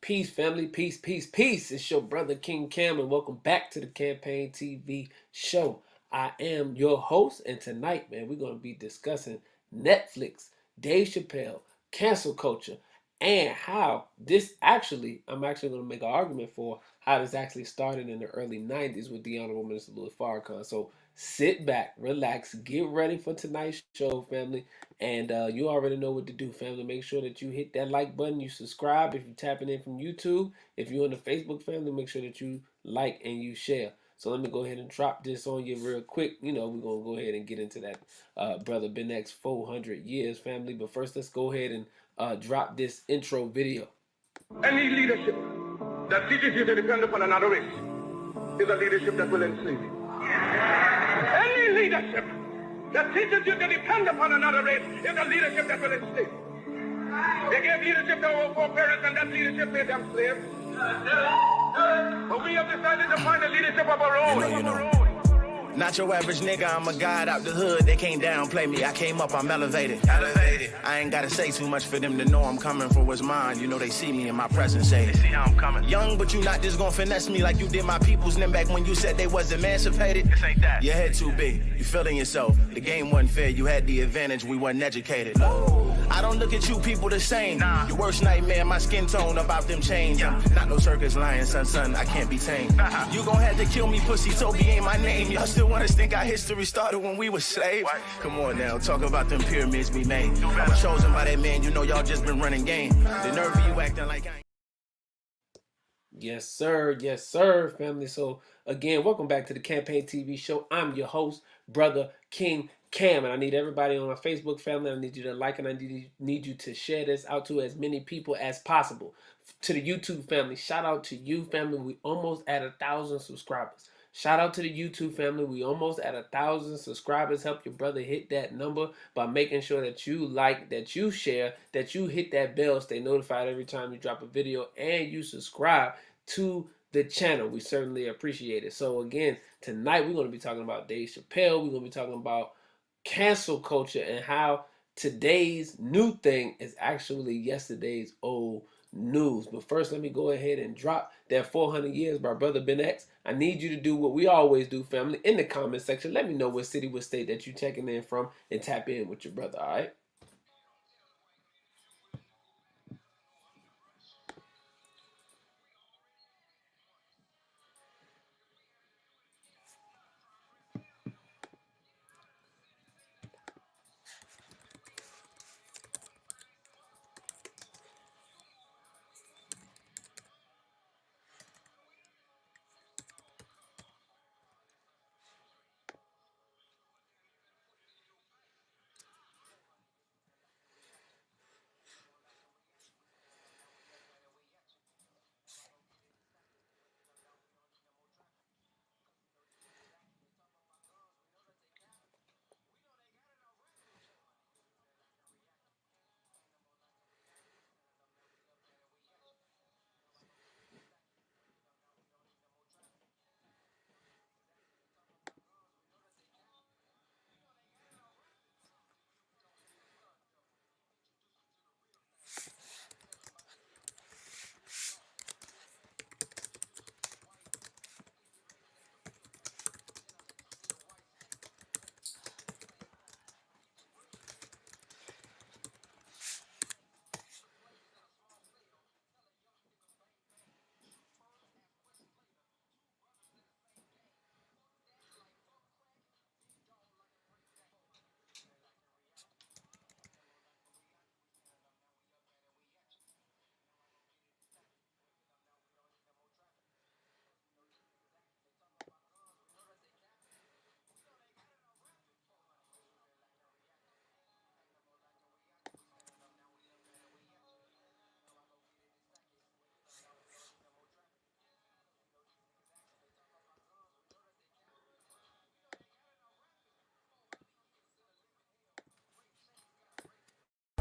Peace, family. Peace, peace, peace. It's your brother King Cam, and welcome back to the Campaign TV show. I am your host, and tonight, man, we're going to be discussing Netflix, Dave Chappelle, cancel culture, and how this I'm actually going to make an argument for how this actually started in the early 90s with the Honorable Minister Farrakhan. So sit back, relax, get ready for tonight's show, family. And you already know what to do, family. Make sure that you hit that like button, you subscribe if you're tapping in from YouTube. If you're in the Facebook family, make sure that you like and you share. So let me go ahead and drop this on you real quick. You know, we're going to go ahead and get into that Brother Ben X 400 years, family. But first, let's go ahead and drop this intro video. Any leadership that teaches you to depend upon another race is a leadership that will enslave you. Any leadership that teaches you to depend upon another race is a leadership that will enslave you. They gave leadership to our foreparents, and that leadership made them slaves. But we have decided to find a leadership of our own. Not your average nigga, I'm a guy out the hood. They can't downplay me. I came up, I'm elevated. I ain't gotta say too much for them to know I'm coming for what's mine. You know they see me in my presence, say they see how I'm coming. Young, but you not just gonna finesse me like you did my peoples. Then back when you said they was emancipated. This ain't that. Your head too big, you feeling yourself. The game wasn't fair, you had the advantage, we wasn't educated. I don't look at you people the same. Nah. Your worst nightmare, my skin tone about them chains. Yeah. Not no circus lion, son, I can't be tamed. You gon' have to kill me, pussy, Toby ain't my name. Y'all still want us think our history started when we were slaves? What? Come on now, talk about them pyramids we made. I was chosen by that man, you know y'all just been running game. The nerve of you acting like I ain't. Yes, sir, family. So again, welcome back to the Campaign TV show. I'm your host, Brother King Cam, and I need everybody on my Facebook family. I need you to like and I need you to share this out to as many people as possible. To the YouTube family, shout out to you, family. We almost at 1,000 subscribers. Shout out to the YouTube family. We almost at 1,000 subscribers. Help your brother hit that number by making sure that you like, that you share, that you hit that bell, stay notified every time you drop a video, and you subscribe to the channel. We certainly appreciate it. So again, tonight we're going to be talking about Dave Chappelle. We're going to be talking about cancel culture and how today's new thing is actually yesterday's old news. But first, let me go ahead and drop that 400 years by Brother Ben X. I need you to do what we always do, family, in the comment section. Let me know what city, what state that you're checking in from and tap in with your brother, all right?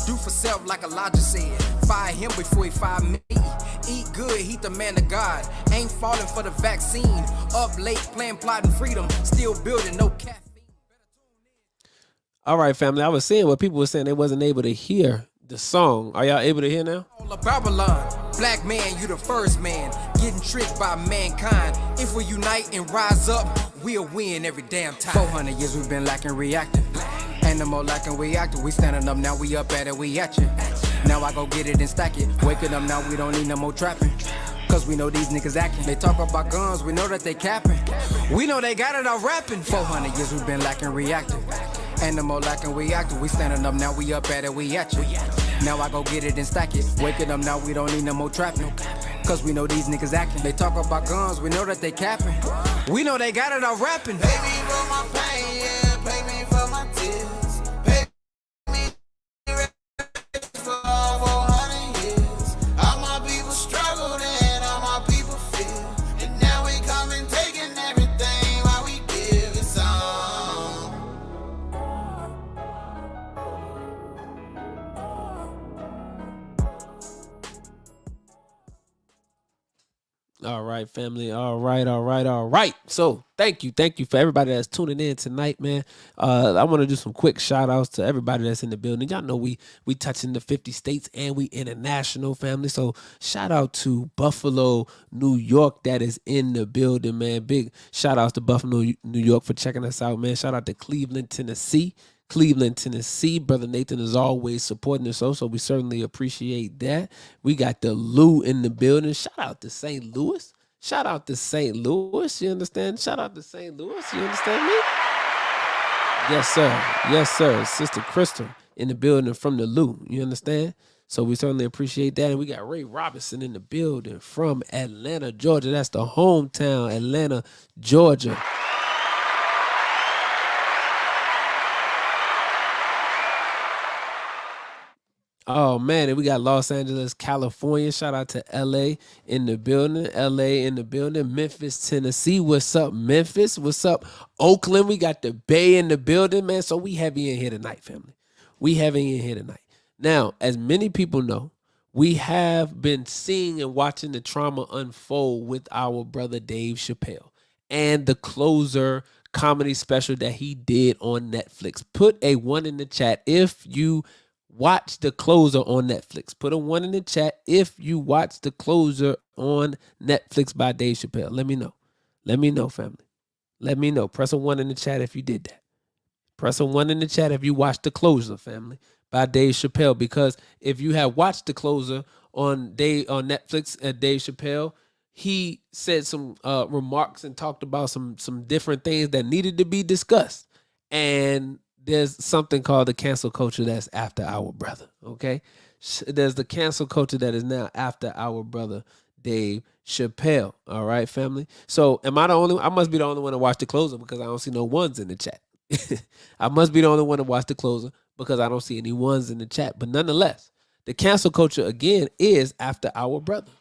Do for self like Elijah said. Fire him before he fire me. Eat good, he the man of God. Ain't falling for the vaccine. Up late, playing plotting freedom. Still building, no caffeine. All right, family. I was saying what people were saying they wasn't able to hear the song. Are y'all able to hear now? All of Babylon. Black man, you the first man, getting tricked by mankind. If we unite and rise up, we'll win every damn time. 400 years we've been lacking reacting. Ain't no more lacking we acting. We standing up now, we up at it, we at you. Now I go get it and stack it. Waking up now, we don't need no more trapping. Cause we know these niggas acting. They talk about guns, we know that they capping. We know they got it all rapping. 400 years we've been lacking reacting. Ain't no more lacking we acting. We standing up now, we up at it, we at you. Now I go get it and stack it. Waking up now, we don't need no more trapping. Cause we know these niggas acting. They talk about guns, we know that they capping. We know they got it all rapping. Pay me for my pain, yeah, pay me for my tears. Pay me for all 400 years. All my people struggled and all my people feel. And now we come and taking everything while we give it some. All right, family. All right. So thank you for everybody that's tuning in tonight, man. I want to do some quick shout outs to everybody that's in the building. Y'all know we touching the 50 states and we international, family. So shout out to Buffalo, New York, that is in the building, man. Big shout outs to Buffalo, New York for checking us out, man. Shout out to Cleveland, Tennessee. Brother Nathan is always supporting the show, so we certainly appreciate that. We got the Lou in the building. Shout out to St. Louis. You understand? Shout out to St. Louis. You understand me? Yes, sir. Sister Crystal in the building from the Lou. You understand? So we certainly appreciate that. And we got Ray Robinson in the building from Atlanta, Georgia. That's the hometown, Atlanta, Georgia. Oh, man, and we got Los Angeles, California. Shout out to L.A. in the building. Memphis, Tennessee. What's up, Memphis? What's up, Oakland? We got the Bay in the building, man. So we heavy in here tonight, family. Now, as many people know, we have been seeing and watching the trauma unfold with our brother Dave Chappelle and the Closer comedy special that he did on Netflix. Put a 1 in the chat if you watch The Closer on Netflix. Put a 1 in the chat if you watch The Closer on Netflix by Dave Chappelle. Let me know, family. Let me know. Press a 1 in the chat if you did that. Press a 1 in the chat if you watched The Closer, family, by Dave Chappelle. Because if you have watched The Closer on Netflix at Dave Chappelle, he said some remarks and talked about some different things that needed to be discussed. And there's something called the cancel culture that's after our brother, okay? There's the cancel culture that is now after our brother, Dave Chappelle, all right, family? So I must be the only one to watch The Closer because I don't see no ones in the chat. I must be the only one to watch The Closer because I don't see any ones in the chat. But nonetheless, the cancel culture, again, is after our brother.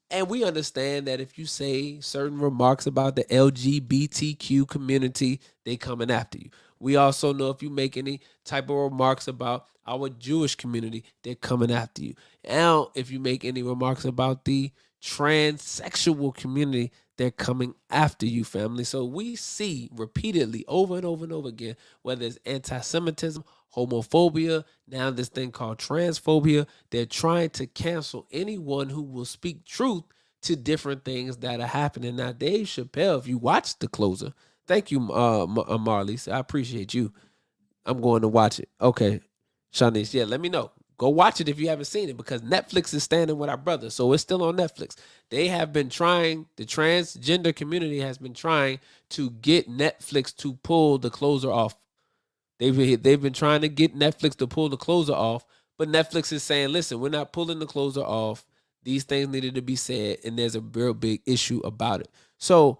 And we understand that if you say certain remarks about the LGBTQ community, they coming after you. We also know if you make any type of remarks about our Jewish community, they're coming after you. Now, if you make any remarks about the transsexual community, they're coming after you, family. So we see repeatedly over and over and over again, whether it's anti-Semitism, homophobia, now this thing called transphobia, they're trying to cancel anyone who will speak truth to different things that are happening. Now, Dave Chappelle, if you watch The Closer, thank you, Marlise. I appreciate you. I'm going to watch it. Okay, Shanice, yeah, let me know. Go watch it if you haven't seen it because Netflix is standing with our brother. So it's still on Netflix. They have been trying, the transgender community has been trying to get Netflix to pull The Closer off. They've been trying to get Netflix to pull The Closer off, but Netflix is saying, listen, we're not pulling The Closer off. These things needed to be said, and there's a real big issue about it. So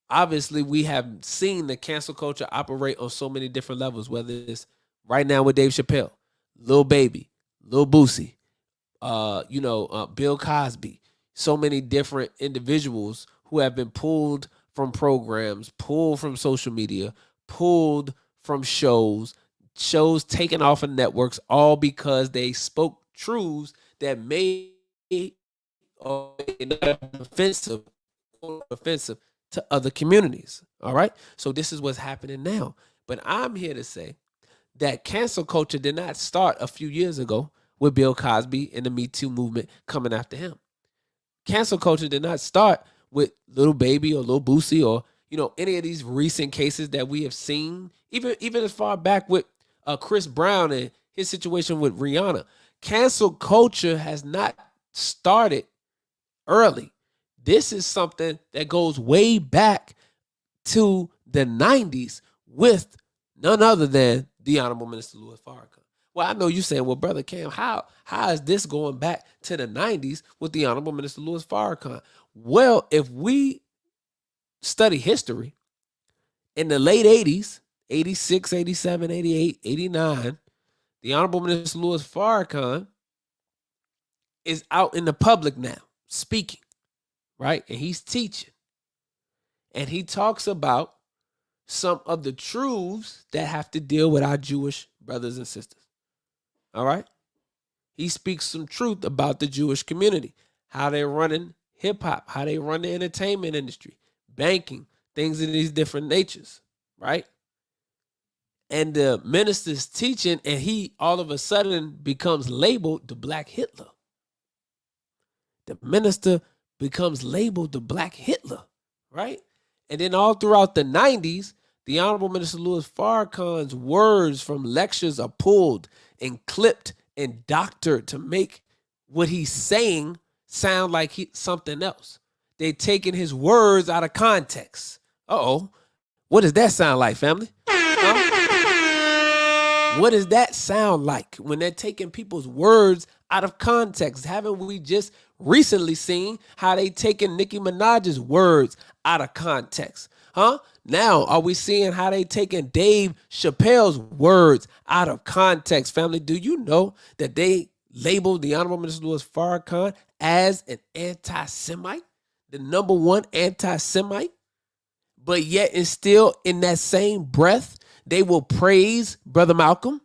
obviously, we have seen the cancel culture operate on so many different levels, whether it's right now with Dave Chappelle, Lil Baby, Lil Boosie, Bill Cosby, so many different individuals who have been pulled from programs, pulled from social media, pulled from shows taken off of networks, all because they spoke truths that may or offensive to other communities. All right. So this is what's happening now. But I'm here to say that cancel culture did not start a few years ago with Bill Cosby and the Me Too movement coming after him. Cancel culture did not start with Little Baby or Little Boosie or, any of these recent cases that we have seen, even as far back with Chris Brown and his situation with Rihanna. Cancel culture has not started early. This is something that goes way back to the 90s with none other than the Honorable Minister Louis Farrakhan. Well, I know you're saying, well, Brother Cam, how is this going back to the 90s with the Honorable Minister Louis Farrakhan? Well, if we study history, in the late 80s, 86, 87, 88, 89, the Honorable Minister Louis Farrakhan is out in the public now speaking, right? And he's teaching. And he talks about some of the truths that have to deal with our Jewish brothers and sisters. All right? He speaks some truth about the Jewish community, how they're running hip hop, how they run the entertainment industry, banking, things of these different natures, right? And the minister's teaching, and he all of a sudden becomes labeled the Black Hitler. The minister becomes labeled the Black Hitler, right? And then all throughout the 90s, the Honorable Minister Louis Farrakhan's words from lectures are pulled and clipped and doctored to make what he's saying sound like something else. They're taking his words out of context. Uh-oh. What does that sound like, family? Huh? What does that sound like when they're taking people's words out of context? Haven't we just recently seen how they taking Nicki Minaj's words out of context? Huh? Now, are we seeing how they taking Dave Chappelle's words out of context, family? Do you know that they labeled the Honorable Minister Louis Farrakhan as an anti-Semite? The number one anti-Semite? But yet and still in that same breath, they will praise Brother Malcolm.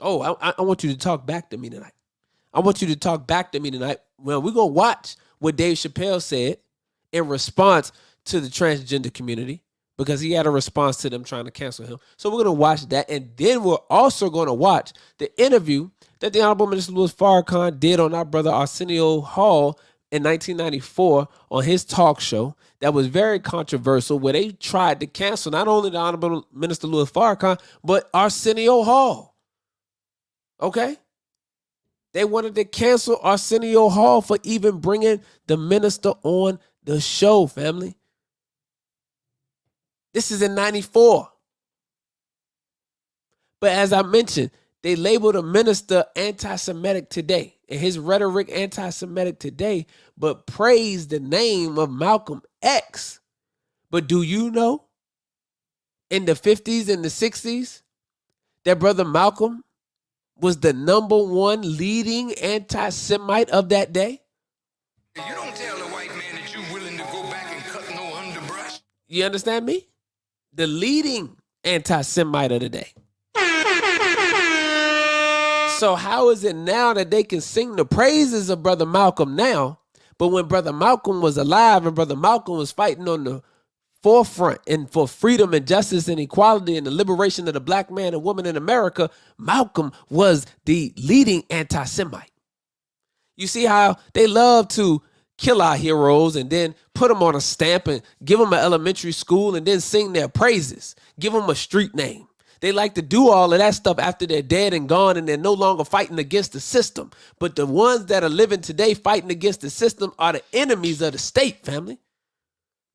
Oh, I want you to talk back to me tonight. I want you to talk back to me tonight. Well, we're going to watch what Dave Chappelle said in response to the transgender community, because he had a response to them trying to cancel him. So we're going to watch that. And then we're also going to watch the interview that the Honorable Minister Louis Farrakhan did on our brother Arsenio Hall in 1994 on his talk show that was very controversial, where they tried to cancel not only the Honorable Minister Louis Farrakhan, but Arsenio Hall. Okay? They wanted to cancel Arsenio Hall for even bringing the minister on the show, family. This is in 94. But as I mentioned, they labeled a minister anti-Semitic today, and his rhetoric anti-Semitic today, but praised the name of Malcolm X. But do you know, in the 50s and the 60s, that Brother Malcolm was the number one leading anti-Semite of that day? You don't tell a white man that you're willing to go back and cut no underbrush. You understand me? The leading anti-Semite of the day. So how is it now that they can sing the praises of Brother Malcolm now, but when Brother Malcolm was alive and Brother Malcolm was fighting on the forefront and for freedom and justice and equality and the liberation of the black man and woman in America, Malcolm was the leading anti-Semite. You see how they love to kill our heroes and then put them on a stamp and give them an elementary school and then sing their praises, give them a street name. They like to do all of that stuff after they're dead and gone and they're no longer fighting against the system. But the ones that are living today fighting against the system are the enemies of the state, family.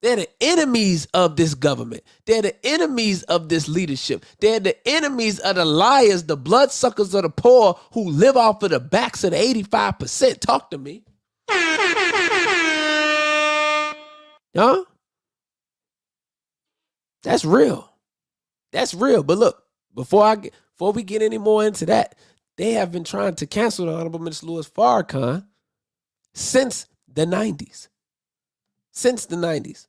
They're the enemies of this government. They're the enemies of this leadership. They're the enemies of the liars, the bloodsuckers of the poor who live off of the backs of the 85%. Talk to me. Huh? That's real. That's real. But look, before we get any more into that, they have been trying to cancel the Honorable Minister Louis Farrakhan since the 90s. Since the 90s.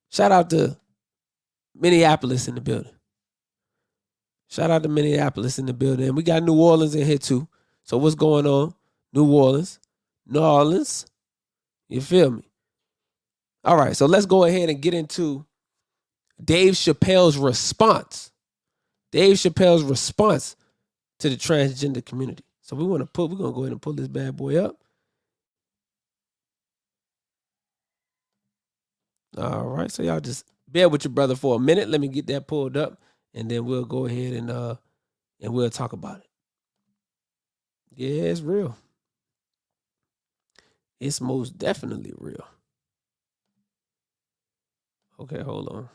Shout out to Minneapolis in the building. Shout out to Minneapolis in the building. And we got New Orleans in here too. So what's going on? New Orleans. You feel me? All right, so let's go ahead and get into Dave Chappelle's response. Dave Chappelle's response to the transgender community. So we're gonna go ahead and pull this bad boy up. All right, so y'all just bear with your brother for a minute. Let me get that pulled up, and then we'll go ahead and we'll talk about it. Yeah, it's real. It's most definitely real. Okay, hold on.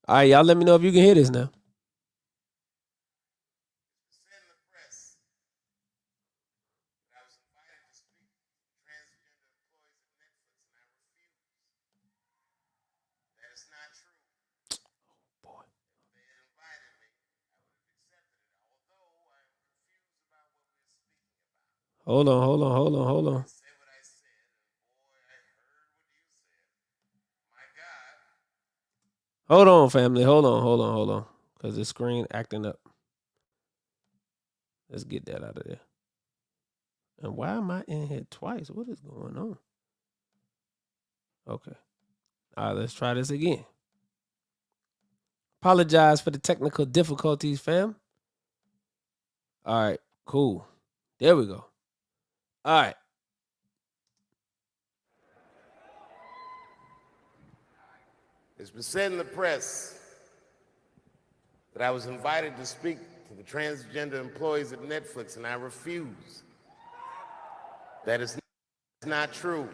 All right, y'all let me know if you can hear this now. Boy. Hold on. Hold on, family. Hold on. Because the screen acting up. Let's get that out of there. And why am I in here twice? What is going on? Okay. All right, let's try this again. Apologize for the technical difficulties, fam. All right, cool. There we go. All right. It's been said in the press that I was invited to speak to the transgender employees at Netflix, and I refuse. That is not true.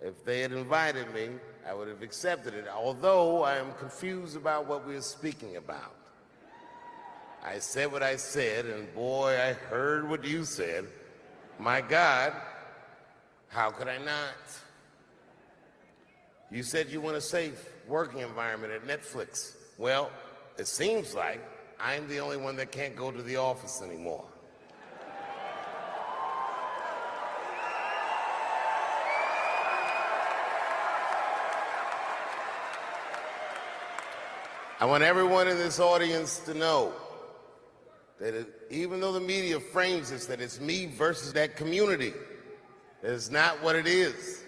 If they had invited me, I would have accepted it, although I am confused about what we are speaking about. I said what I said, and boy, I heard what you said. My God, how could I not? You said you want a safe working environment at Netflix. Well, it seems like I'm the only one that can't go to the office anymore. I want everyone in this audience to know that even though the media frames this, that it's me versus that community, that is not what it is.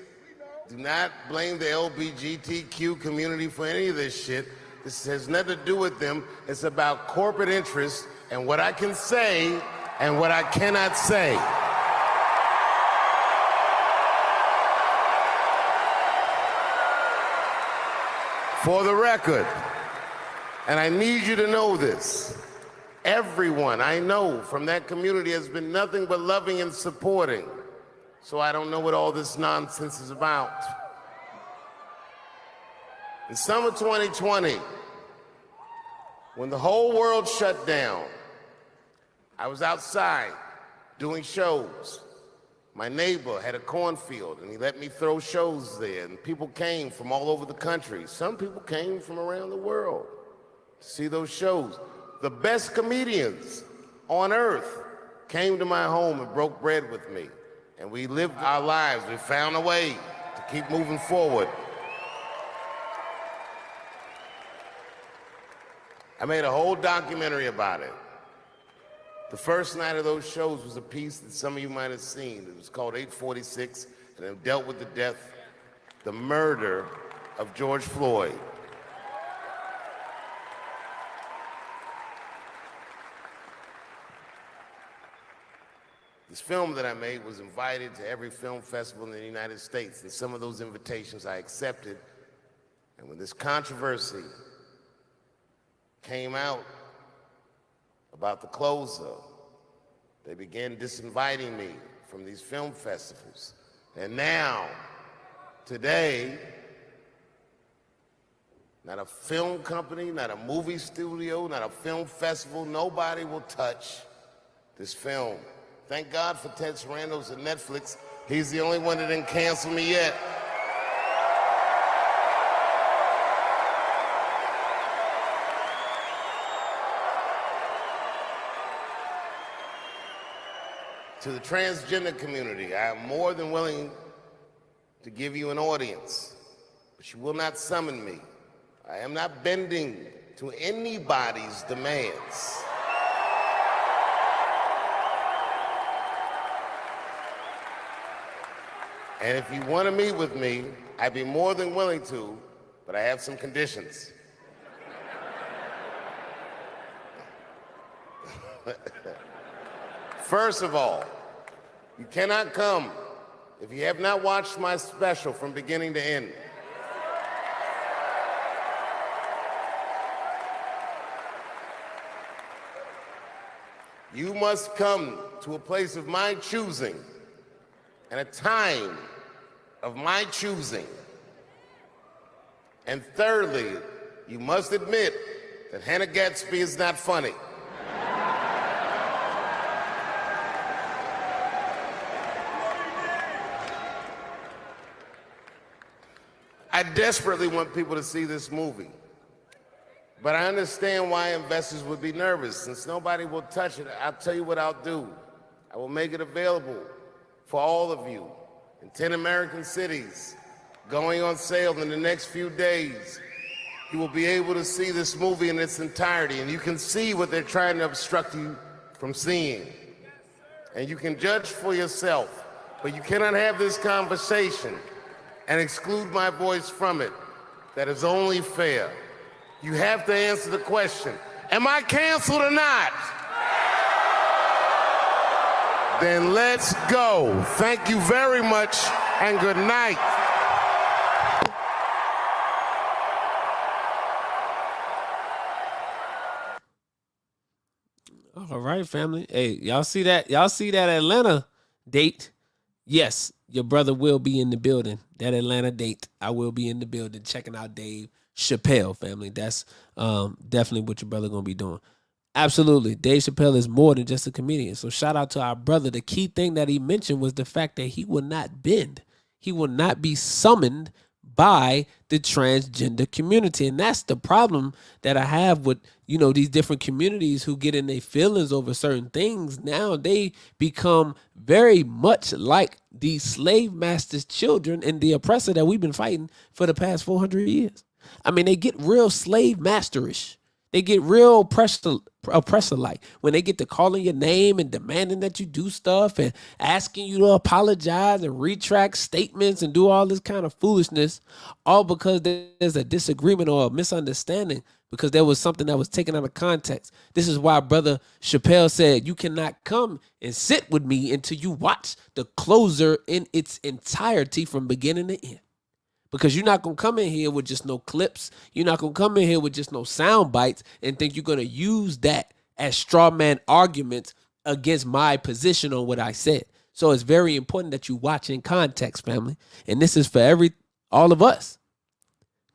Do not blame the LGBTQ community for any of this shit. This has nothing to do with them. It's about corporate interests and what I can say and what I cannot say. For the record, and I need you to know this, everyone I know from that community has been nothing but loving and supporting. So I don't know what all this nonsense is about. In summer 2020, when the whole world shut down, I was outside doing shows. My neighbor had a cornfield, and he let me throw shows there, and people came from all over the country. Some people came from around the world to see those shows. The best comedians on earth came to my home and broke bread with me. And we lived our lives. We found a way to keep moving forward. I made a whole documentary about it. The first night of those shows was a piece that some of you might have seen. It was called 846, and it dealt with the death, the murder of George Floyd. This film that I made was invited to every film festival in the United States, and some of those invitations I accepted. And when this controversy came out about the closer, they began disinviting me from these film festivals. And now, today, not a film company, not a movie studio, not a film festival, nobody will touch this film. Thank God for Ted Sarandos at Netflix. He's the only one that didn't cancel me yet. To the transgender community, I am more than willing to give you an audience, but you will not summon me. I am not bending to anybody's demands. And if you want to meet with me, I'd be more than willing to, but I have some conditions. First of all, you cannot come if you have not watched my special from beginning to end. You must come to a place of my choosing and a time of my choosing. And thirdly, you must admit that Hannah Gadsby is not funny. I desperately want people to see this movie. But I understand why investors would be nervous. Since nobody will touch it, I'll tell you what I'll do. I will make it available for all of you in 10 American cities, going on sale in the next few days. You will be able to see this movie in its entirety, and you can see what they're trying to obstruct you from seeing. And you can judge for yourself, but you cannot have this conversation and exclude my voice from it. That is only fair. You have to answer the question, am I canceled or not? Then let's go. Thank you very much, and good night. All right, family. Hey, y'all see that? Y'all see that Atlanta date? Yes, your brother will be in the building. That Atlanta date, I will be in the building checking out Dave Chappelle, family. That's definitely what your brother gonna be doing. Absolutely. Dave Chappelle is more than just a comedian. So shout out to our brother. The key thing that he mentioned was the fact that he will not bend. He will not be summoned by the transgender community. And that's the problem that I have with, these different communities who get in their feelings over certain things. Now they become very much like the slave master's children and the oppressor that we've been fighting for the past 400 years. I mean, they get real slave masterish. They get real oppressor-like when they get to calling your name and demanding that you do stuff and asking you to apologize and retract statements and do all this kind of foolishness, all because there's a disagreement or a misunderstanding because there was something that was taken out of context. This is why Brother Chappelle said, you cannot come and sit with me until you watch the closer in its entirety from beginning to end. Because you're not going to come in here with just no clips. You're not going to come in here with just no sound bites and think you're going to use that as straw man arguments against my position on what I said. So it's very important that you watch in context, family. And this is for all of us.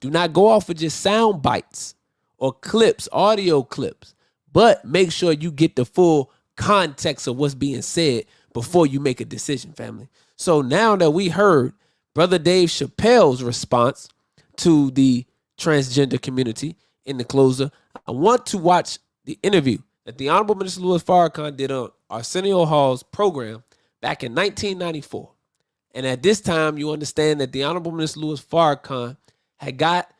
Do not go off with just sound bites or clips, audio clips, but make sure you get the full context of what's being said before you make a decision, family. So now that we heard Brother Dave Chappelle's response to the transgender community in the closer, I want to watch the interview that the Honorable Minister Louis Farrakhan did on Arsenio Hall's program back in 1994. And at this time, you understand that the Honorable Minister Louis Farrakhan had got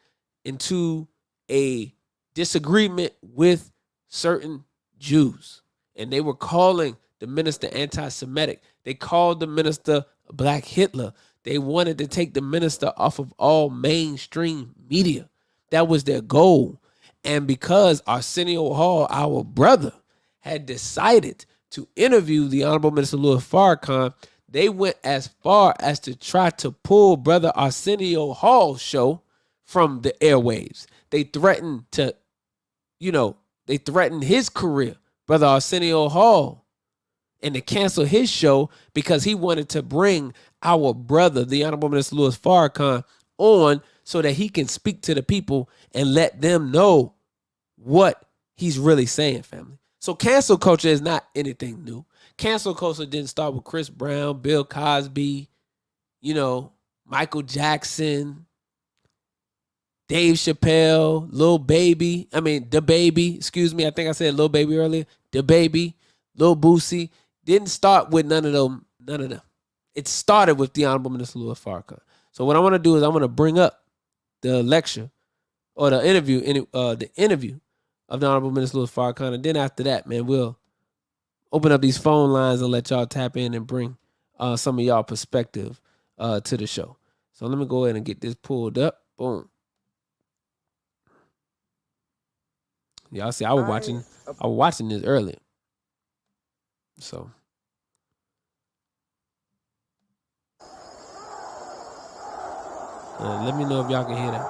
into a disagreement with certain Jews. And they were calling the minister anti-Semitic. They called the minister Black Hitler. They wanted to take the minister off of all mainstream media. That was their goal. And because Arsenio Hall, our brother, had decided to interview the Honorable Minister Louis Farrakhan, they went as far as to try to pull Brother Arsenio Hall's show from the airwaves. They threatened to, they threatened his career, Brother Arsenio Hall, and to cancel his show because he wanted to bring our brother, the Honorable Minister Louis Farrakhan, on so that he can speak to the people and let them know what he's really saying, family. So cancel culture is not anything new. Cancel culture didn't start with Chris Brown, Bill Cosby, Michael Jackson, Dave Chappelle, Lil Baby. I think I said Lil Baby earlier. The Baby, Lil Boosie. Didn't start with none of them. It started with the Honorable Minister Louis Farrakhan. So what I want to do is I want to bring up the lecture or the interview of the Honorable Minister Louis Farrakhan. And then after that, man, we'll open up these phone lines and let y'all tap in and bring some of y'all perspective to the show. So let me go ahead and get this pulled up. Boom. Y'all see, I was watching this earlier. So. Let me know if y'all can hear that.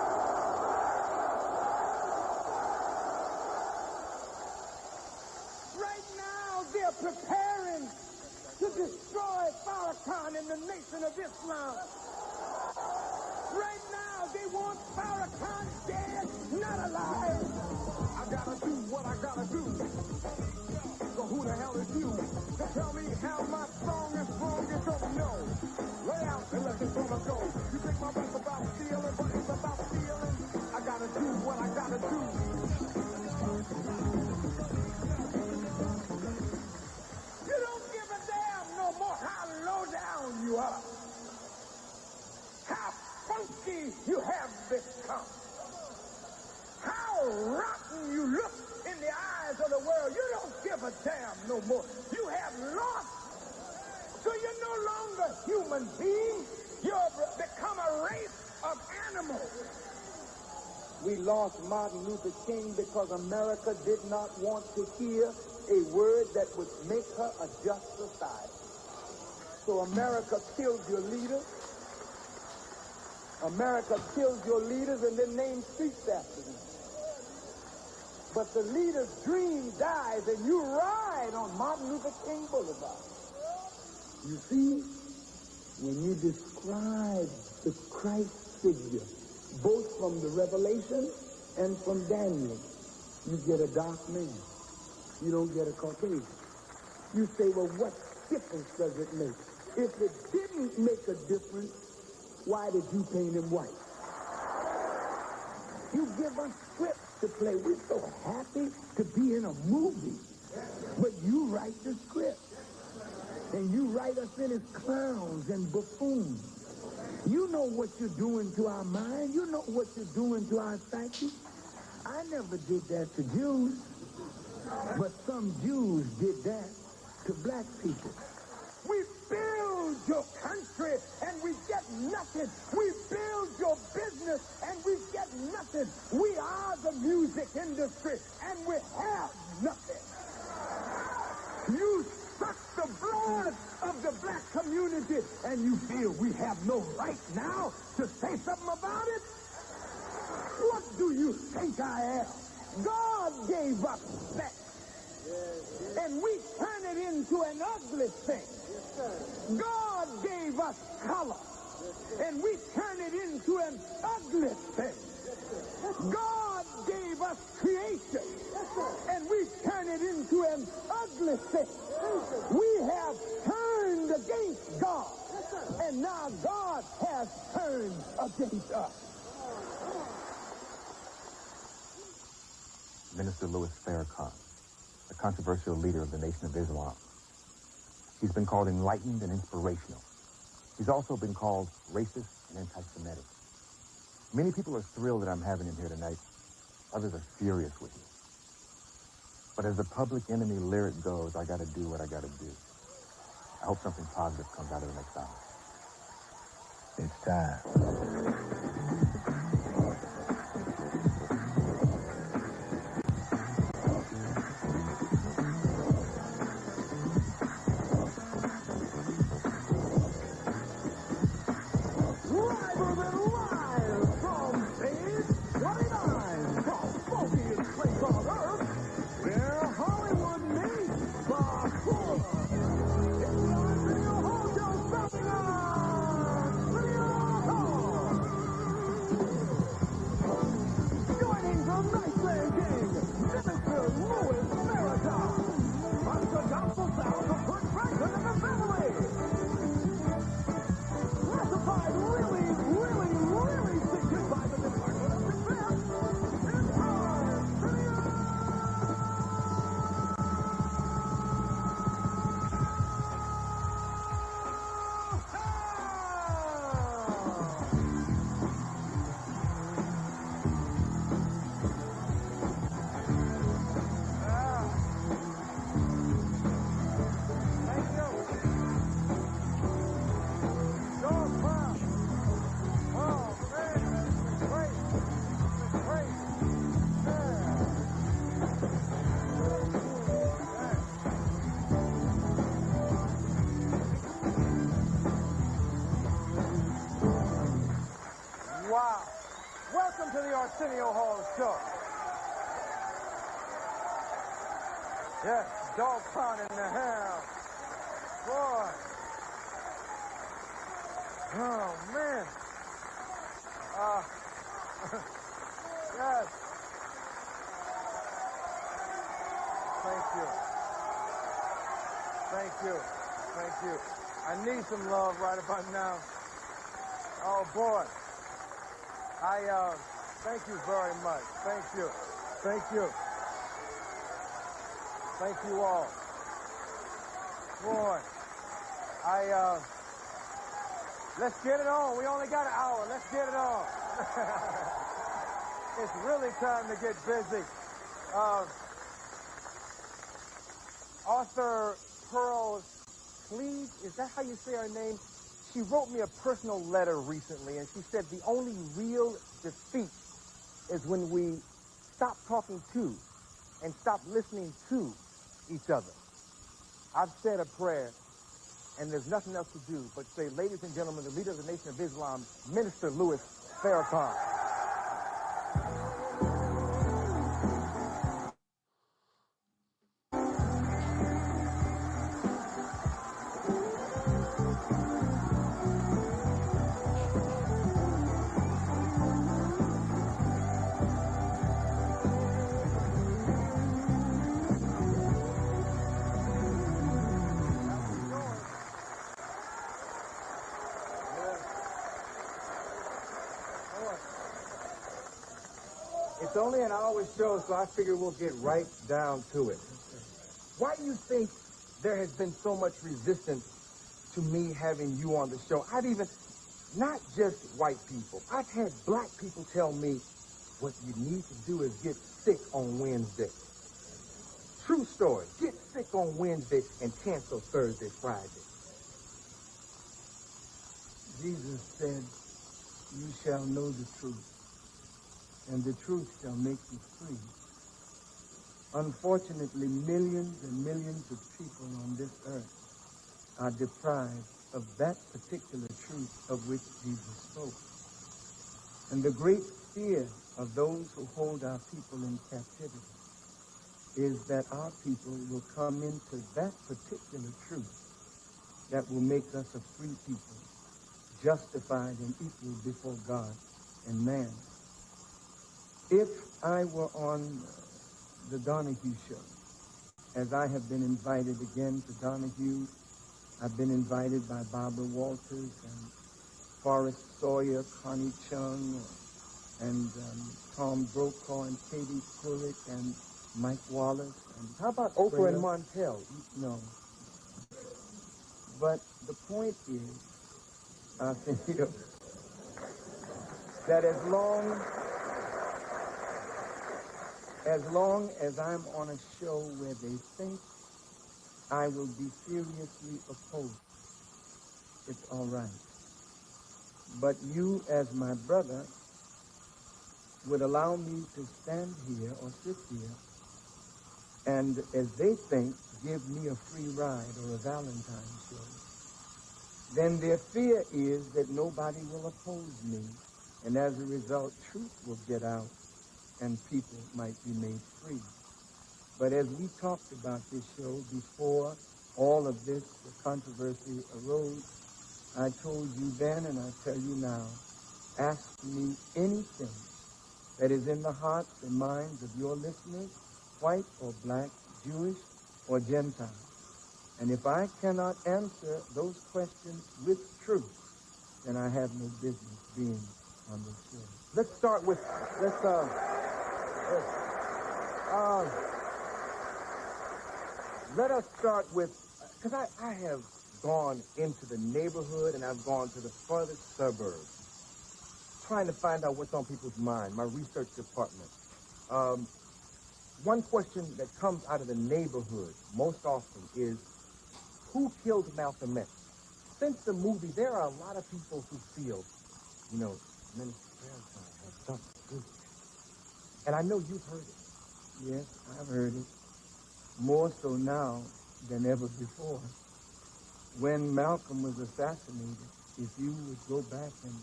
Right now, they're preparing to destroy Farrakhan and the Nation of Islam. Right now, they want Farrakhan dead, not alive. I gotta do what I gotta do. So who the hell is you to tell me how my song is wrong? You don't know. Lay out and let this song go. You think my rap's about stealing, but it's about stealing. I gotta do what I gotta do. You don't give a damn no more how low down you are. How funky you have become. How rotten you look in the eyes of the world. You don't give a damn no more. You have lost. So you're no longer human beings. You've become a race of animals. We lost Martin Luther King because America did not want to hear a word that would make her a just society. So America killed your leaders. America killed your leaders and then named streets after them. But the leader's dream dies and you ride on Martin Luther King Boulevard. You see, when you describe the Christ figure, both from the Revelation and from Daniel, you get a dark man. You don't get a Caucasian. You say, well, what difference does it make? If it didn't make a difference, why did you paint him white? You give us scripts to play. We're so happy to be in a movie. But you write the script. And you write us in as clowns and buffoons. You know what you're doing to our mind. You know what you're doing to our psyche. I never did that to Jews. But some Jews did that to black people. We build your country and we get nothing. We build your business and we get nothing. We are the music industry and we have nothing. You suck the blood of the black community and you feel we have no right now to say something about it? What do you think I am? God gave us sex. And we turn it into an ugly thing. God gave us color. And we turn it into an ugly thing. God gave us creation. And we turn it into an ugly thing. We have turned against God. And now God has turned against us. Minister Farrakhan, a controversial leader of the Nation of Islam. He's been called enlightened and inspirational. He's also been called racist and anti-Semitic. Many people are thrilled that I'm having him here tonight. Others are furious with me. But as the public enemy lyric goes, I gotta do what I gotta do. I hope something positive comes out of the next hour. It's time. to the Arsenio Hall show. Yes, dog pound in the house. Boy. Oh, man. Yes. Thank you. Thank you. Thank you. I need some love right about now. Oh, boy. Thank you very much. Thank you. Thank you. Thank you all. Boy, let's get it on. We only got an hour. Let's get it on. It's really time to get busy. Author Pearl Cleave, is that how you say her name? She wrote me a personal letter recently, and she said the only real defeat is when we stop talking to and stop listening to each other. I've said a prayer, and there's nothing else to do but say, ladies and gentlemen, the leader of the Nation of Islam, Minister Louis Farrakhan. It's only an hour's show, so I figure we'll get right down to it. Why do you think there has been so much resistance to me having you on the show? I've even, not just white people, I've had black people tell me, what you need to do is get sick on Wednesday. True story. Get sick on Wednesday and cancel Thursday, Friday. Jesus said, you shall know the truth, and the truth shall make you free. Unfortunately, millions and millions of people on this earth are deprived of that particular truth of which Jesus spoke. And the great fear of those who hold our people in captivity is that our people will come into that particular truth that will make us a free people, justified and equal before God and man. If I were on the Donahue Show, as I have been invited again to Donahue, I've been invited by Barbara Walters and Forrest Sawyer, Connie Chung, and Tom Brokaw and Katie Couric and Mike Wallace. And how about Oprah and Montel? No. But the point is, Arsenio, that as long as I'm on a show where they think I will be seriously opposed, it's all right. But you, as my brother, would allow me to stand here or sit here and, as they think, give me a free ride or a Valentine's show. Then their fear is that nobody will oppose me, and as a result, truth will get out and people might be made free. But as we talked about this show before all of this controversy arose, I told you then and I tell you now, ask me anything that is in the hearts and minds of your listeners, white or black, Jewish or Gentile. And if I cannot answer those questions with truth, then I have no business being on this show. Let's start with, let us start with, because I have gone into the neighborhood and I've gone to the furthest suburbs, trying to find out what's on people's mind, my research department. One question that comes out of the neighborhood most often is, who killed Malcolm X? Since the movie, there are a lot of people who feel, Minister Farrakhan has something to do with it. And I know you've heard it. Yes, I've heard it. More so now than ever before. When Malcolm was assassinated, if you would go back and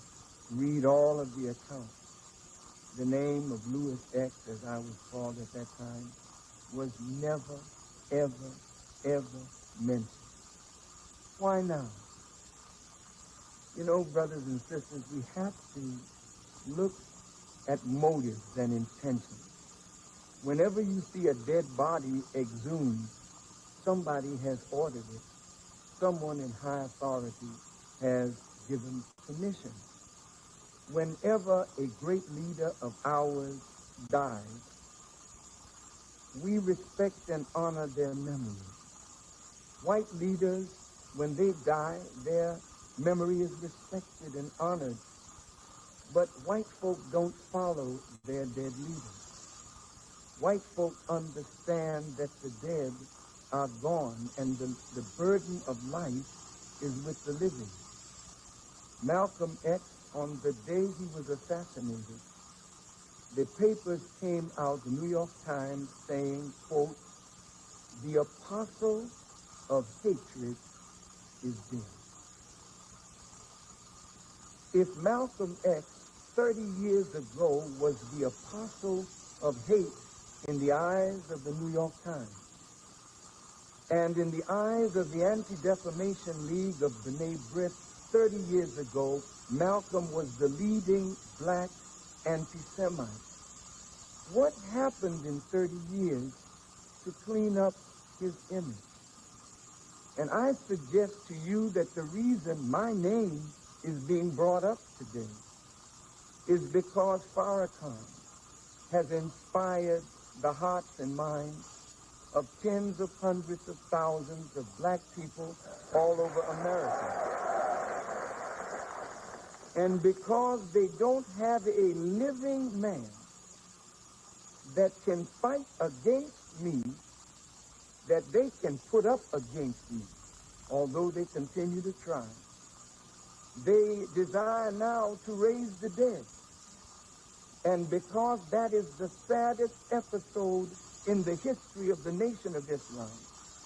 read all of the accounts, The name of Louis X, as I was called at that time, was never, ever, ever mentioned. Why now? You know, brothers and sisters, we have to look at motives and intentions. Whenever you see a dead body exhumed, somebody has ordered it. Someone in high authority has given permission. Whenever a great leader of ours dies, we respect and honor their memory. White leaders, when they die, their memory is respected and honored. But white folk don't follow their dead leaders. White folk understand that the dead are gone and the burden of life is with the living. Malcolm X, on the day he was assassinated, the papers came out, the New York Times, saying, quote, "The apostle of hatred is dead." If Malcolm X 30 years ago was the apostle of hate in the eyes of the New York Times, and in the eyes of the Anti-Defamation League of B'nai B'rith 30 years ago, Malcolm was the leading black anti-Semite. What happened in 30 years to clean up his image? And I suggest to you that the reason my name is being brought up today is because Farrakhan has inspired the hearts and minds of tens of hundreds of thousands of black people all over America. And because they don't have a living man that can fight against me, that they can put up against me, although they continue to try, they desire now to raise the dead. And because that is the saddest episode in the history of the Nation of Islam,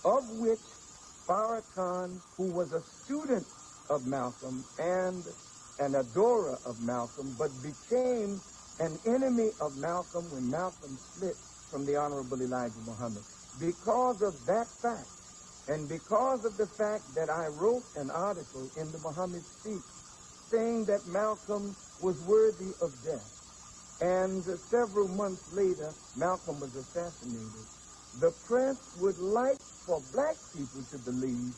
of which Farrakhan, who was a student of Malcolm and an adorer of Malcolm, but became an enemy of Malcolm when Malcolm split from the Honorable Elijah Muhammad. Because of that fact, and because of the fact that I wrote an article in the Muhammad Speak saying that Malcolm was worthy of death, and several months later, Malcolm was assassinated, the press would like for black people to believe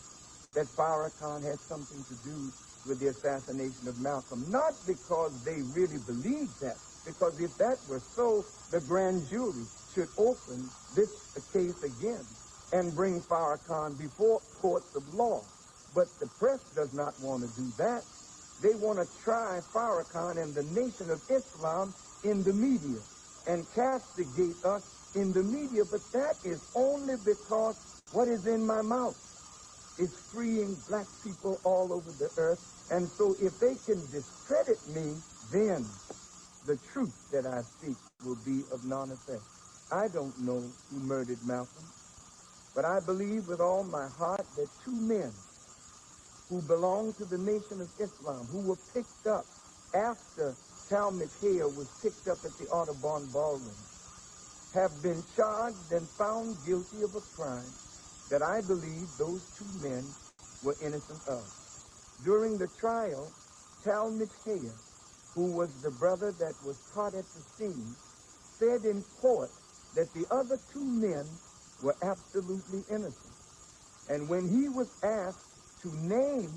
that Farrakhan had something to do with the assassination of Malcolm, not because they really believed that, because if that were so, the grand jury should open this case again and bring Farrakhan before courts of law. But the press does not want to do that. They want to try Farrakhan and the Nation of Islam in the media and castigate us in the media, but that is only because what is in my mouth is freeing black people all over the earth. And so if they can discredit me, then the truth that I speak will be of non-effect. I don't know who murdered Malcolm, but I believe with all my heart that two men who belong to the Nation of Islam, who were picked up after Talmud Hayer was picked up at the Audubon Ballroom, have been charged and found guilty of a crime that I believe those two men were innocent of. During the trial, Talmud Hayer, who was the brother that was caught at the scene, said in court that the other two men were absolutely innocent. And when he was asked to name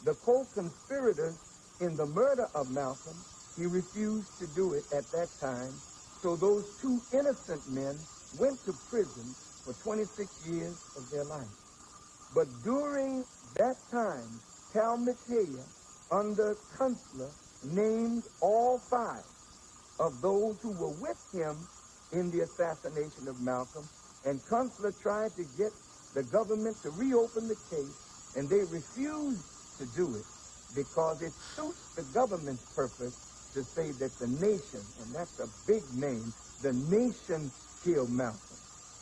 the co-conspirators in the murder of Malcolm, he refused to do it at that time. So those two innocent men went to prison for 26 years of their life. But during that time, Talmud Hayer, under Kunstler, named all five of those who were with him in the assassination of Malcolm, and Kunstler tried to get the government to reopen the case, and they refused to do it because it suits the government's purpose to say that the nation, and that's a big name, the nation killed Malcolm.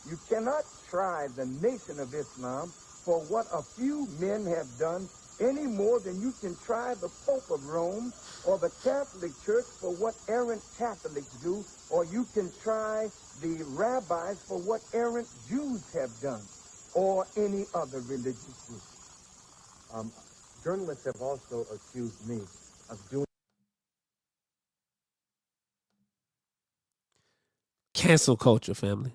You cannot try the Nation of Islam for what a few men have done any more than you can try the Pope of Rome or the Catholic Church for what errant Catholics do, or you can try the rabbis for what errant Jews have done, or any other religious group. Journalists have also accused me of doing... Cancel culture, family.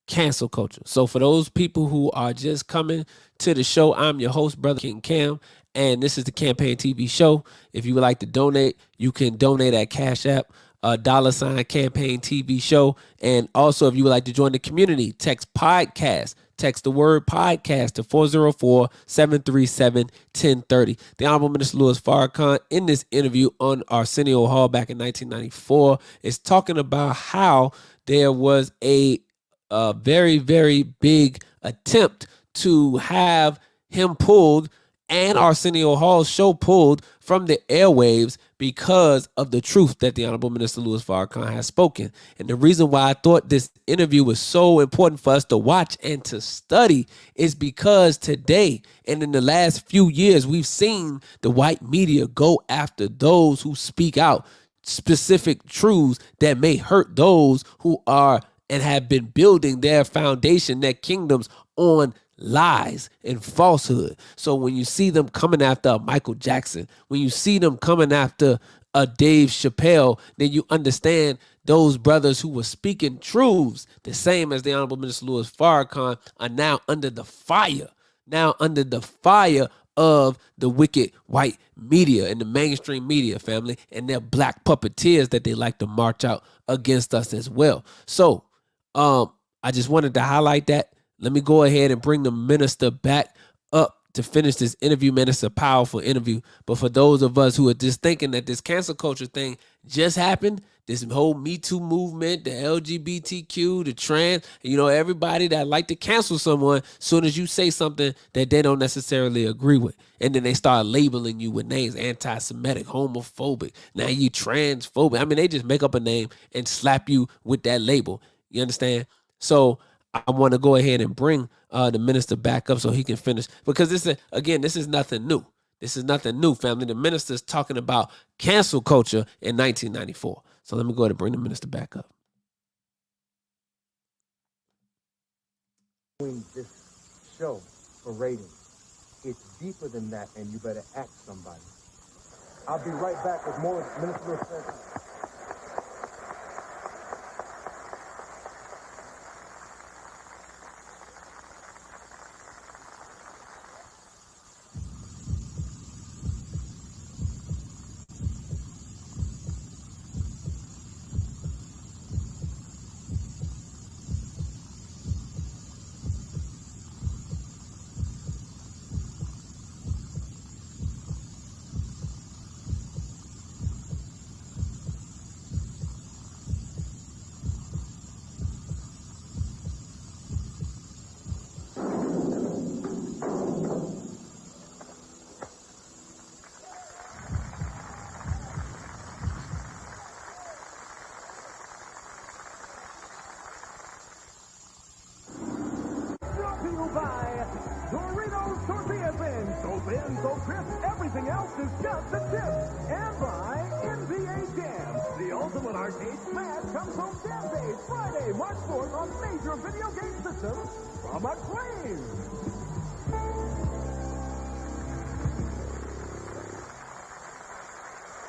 Cancel culture. So for those people who are just coming to the show, I'm your host, Brother King Cam, and this is the Campaign TV show. If you would like to donate, you can donate at Cash App, $ Campaign TV show. And also, if you would like to join the community, text podcast. Text the word podcast to 404-737-1030. The Honorable Minister Farrakhan, in this interview on Arsenio Hall back in 1994, is talking about how there was a very, very big attempt to have him pulled and Arsenio Hall's show pulled from the airwaves because of the truth that the Honorable Minister Farrakhan has spoken. And the reason why I thought this interview was so important for us to watch and to study is because today and in the last few years, we've seen the white media go after those who speak out specific truths that may hurt those who are and have been building their foundation, their kingdoms on lies and falsehood. So when you see them coming after a Michael Jackson, when you see them coming after a Dave Chappelle, then you understand those brothers who were speaking truths, the same as the Honorable Minister Farrakhan, are now under the fire of the wicked white media and the mainstream media, family, and their black puppeteers that they like to march out against us as well. So I just wanted to highlight that. Let me go ahead and bring the minister back up to finish this interview, man. It's a powerful interview. But for those of us who are just thinking that this cancel culture thing just happened, this whole Me Too movement, the LGBTQ, the trans, everybody that like to cancel someone as soon as you say something that they don't necessarily agree with. And then they start labeling you with names, anti-semetic, homophobic. Now you transphobic. I mean, they just make up a name and slap you with that label. You understand? So I want to go ahead and bring the minister back up so he can finish. Because this is nothing new. This is nothing new, family. The minister is talking about cancel culture in 1994. So let me go ahead and bring the minister back up. Doing this show for ratings. It's deeper than that, and you better ask somebody. I'll be right back with more Minister Farrakhan. So crisp, everything else is just a tip. And by NBA Jam, the ultimate arcade smash comes home Jam Days, Friday, March 4th on major video game systems from Acclaim.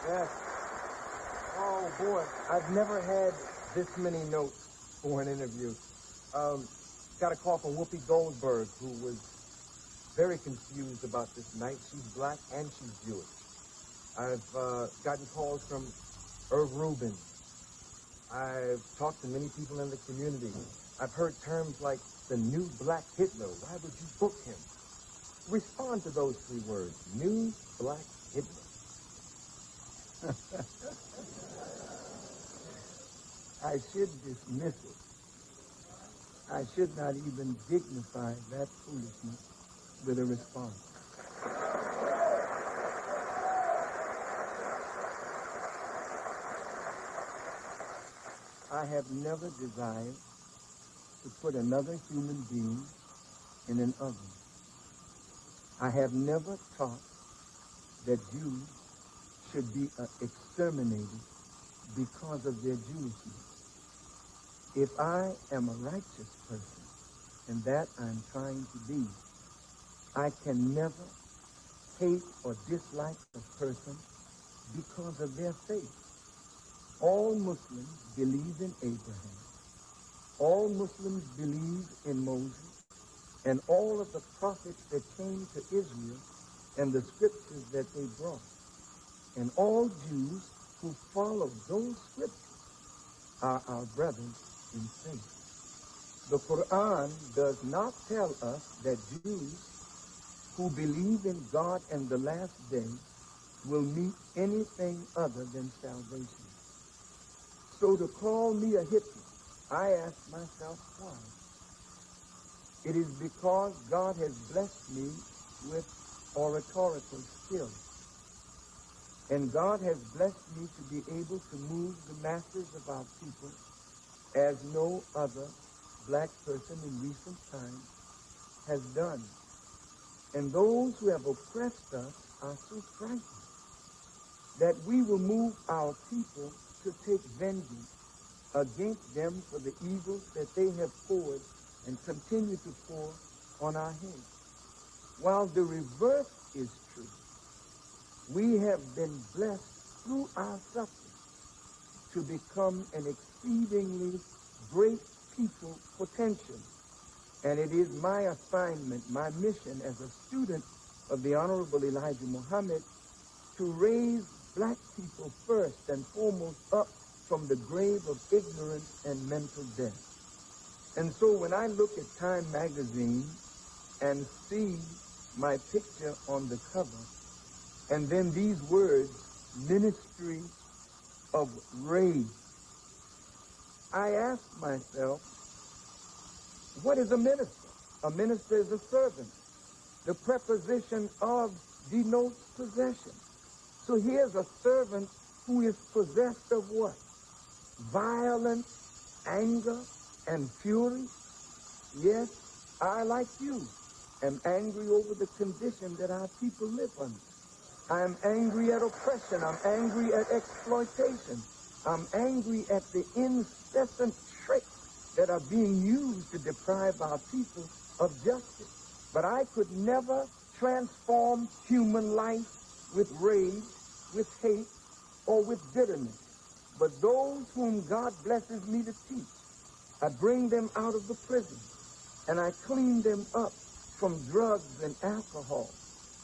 Yes. Oh, boy. I've never had this many notes for an interview. Got a call from Whoopi Goldberg, who was very confused about this night. She's black and she's Jewish. I've gotten calls from Irv Rubin. I've talked to many people in the community. I've heard terms like the new black Hitler. Why would you book him? Respond to those three words. New black Hitler. I should dismiss it. I should not even dignify that foolishness with a response. I have never desired to put another human being in an oven. I have never taught that Jews should be exterminated because of their Jewishness. If I am a righteous person, and that I'm trying to be, I can never hate or dislike a person because of their faith. All Muslims believe in Abraham. All Muslims believe in Moses and all of the prophets that came to Israel and the scriptures that they brought. And all Jews who follow those scriptures are our brothers in faith. The Quran does not tell us that Jews who believe in God and the last day will meet anything other than salvation. So to call me a hypocrite, I ask myself why. It is because God has blessed me with oratorical skills. And God has blessed me to be able to move the masses of our people as no other black person in recent times has done. And those who have oppressed us are so frightened that we will move our people to take vengeance against them for the evils that they have poured and continue to pour on our heads. While the reverse is true, we have been blessed through our suffering to become an exceedingly great people potentially. And it is my assignment, my mission as a student of the Honorable Elijah Muhammad to raise black people first and foremost up from the grave of ignorance and mental death. And so when I look at Time magazine and see my picture on the cover, and then these words, Ministry of Rage, I ask myself, what is a minister? A minister is a servant. The preposition of denotes possession. So here's a servant who is possessed of what? Violence, anger, and fury. Yes, I, like you, am angry over the condition that our people live under. I'm angry at oppression. I'm angry at exploitation. I'm angry at the incessant tricks that are being used to deprive our people of justice. But I could never transform human life with rage, with hate, or with bitterness. But those whom God blesses me to teach, I bring them out of the prison, and I clean them up from drugs and alcohol.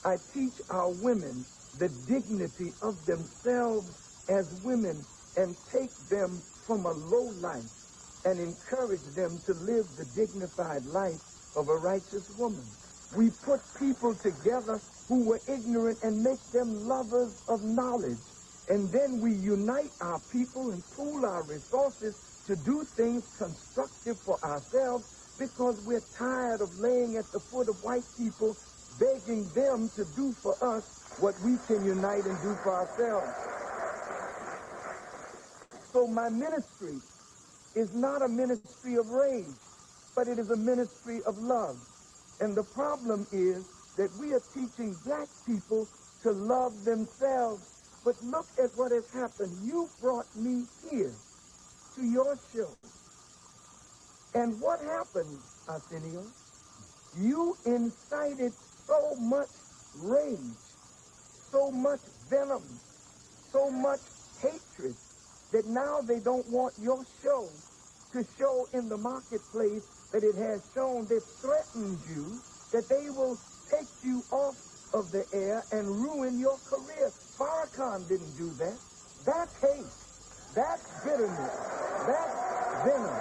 I teach our women the dignity of themselves as women and take them from a low life and encourage them to live the dignified life of a righteous woman. We put people together who were ignorant and make them lovers of knowledge. And then we unite our people and pool our resources to do things constructive for ourselves because we're tired of laying at the foot of white people begging them to do for us what we can unite and do for ourselves. So my ministry is not a ministry of rage, but it is a ministry of love. And the problem is that we are teaching black people to love themselves. But look at what has happened. You brought me here to your show. And what happened, Arsenio? You incited so much rage, so much venom, so much hatred that now they don't want your show to show in the marketplace that it has shown. They've threatened you that they will take you off of the air and ruin your career. Farrakhan didn't do that. That's hate. That's bitterness. That's venom.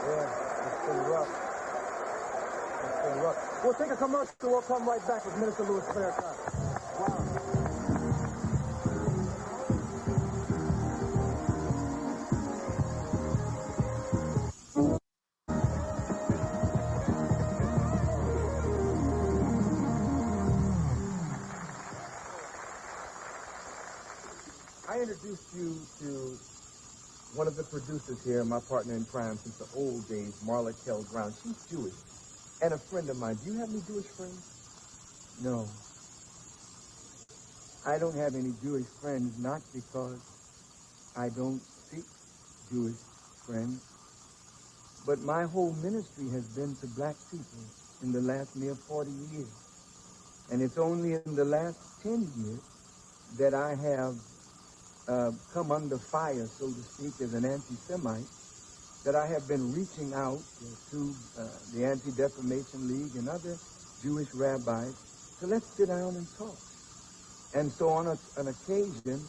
Yeah, it's been rough. It's been rough. We'll take a commercial. We'll come right back with Minister Louis Farrakhan. Wow. I introduced you to one of the producers here, my partner in crime since the old days, Marla Kell Brown. She's Jewish. and a friend of mine. Do you have any Jewish friends? No. I don't have any Jewish friends, not because I don't seek Jewish friends, but my whole ministry has been to black people in the last mere 40 years. And it's only in the last 10 years that I have come under fire, so to speak, as an anti-Semite, that I have been reaching out to the Anti-Defamation League and other Jewish rabbis to let's sit down and talk. And so on an occasion,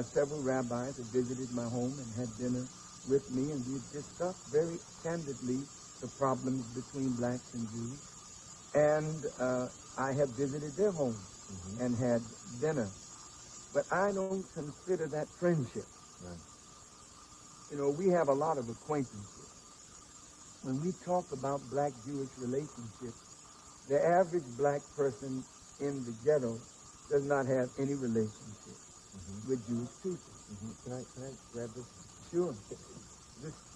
several rabbis have visited my home and had dinner with me, and we've discussed very candidly the problems between blacks and Jews. And I have visited their homes and had dinner. But I don't consider that friendship. Right. You know, we have a lot of acquaintances. When we talk about black-Jewish relationships, the average black person in the ghetto does not have any relationship with Jewish people. Can I grab this? Sure.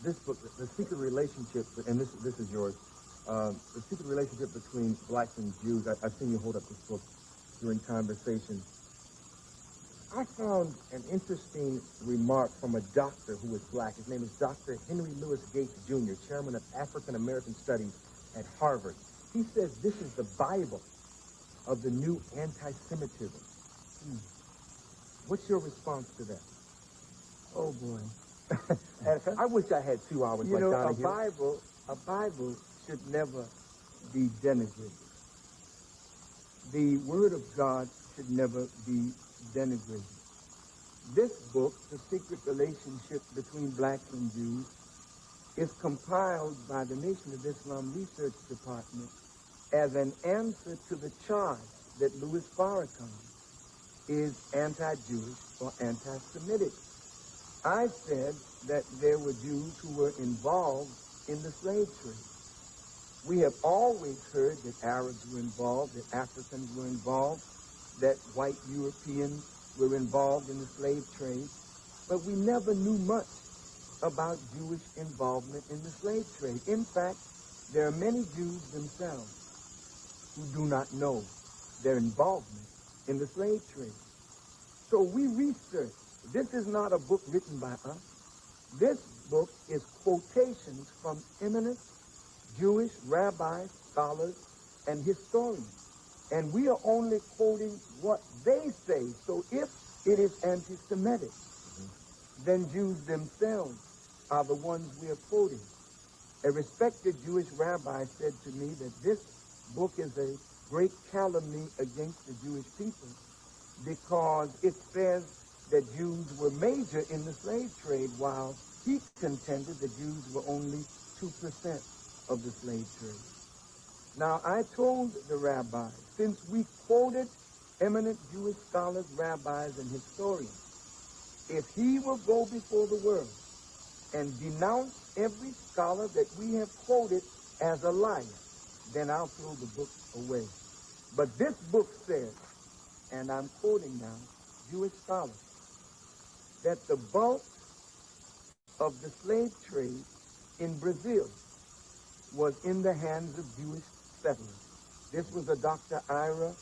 This book, The Secret Relationship, and this is yours, The Secret Relationship Between Blacks and Jews. I've seen you hold up this book during conversation. I found an interesting remark from a doctor who is black. His name is Dr. Henry Louis Gates, Jr., chairman of African American Studies at Harvard. He says this is the Bible of the new anti-Semitism. What's your response to that? Oh, boy. I wish I had 2 hours You like know, Donahue. a Bible should never be denigrated. The Word of God should never be denigrated. This book, The Secret Relationship Between Blacks and Jews, is compiled by the Nation of Islam Research Department as an answer to the charge that Louis Farrakhan is anti-Jewish or anti-Semitic. I said that there were Jews who were involved in the slave trade. We have always heard that Arabs were involved, that Africans were involved, that white Europeans were involved in the slave trade, but we never knew much about Jewish involvement in the slave trade. In fact, there are many Jews themselves who do not know their involvement in the slave trade. So we researched. This is not a book written by us. This book is quotations from eminent Jewish rabbis, scholars, and historians. And we are only quoting what they say. So if it is anti-Semitic, then Jews themselves are the ones we are quoting. A respected Jewish rabbi said to me that this book is a great calumny against the Jewish people because it says that Jews were major in the slave trade, while he contended that Jews were only 2% of the slave trade. Now, I told the rabbi, since we quoted eminent Jewish scholars, rabbis, and historians, if he will go before the world and denounce every scholar that we have quoted as a liar, then I'll throw the book away. But this book says, and I'm quoting now, Jewish scholars, that the bulk of the slave trade in Brazil was in the hands of Jewish settlers. This was a Dr. Ira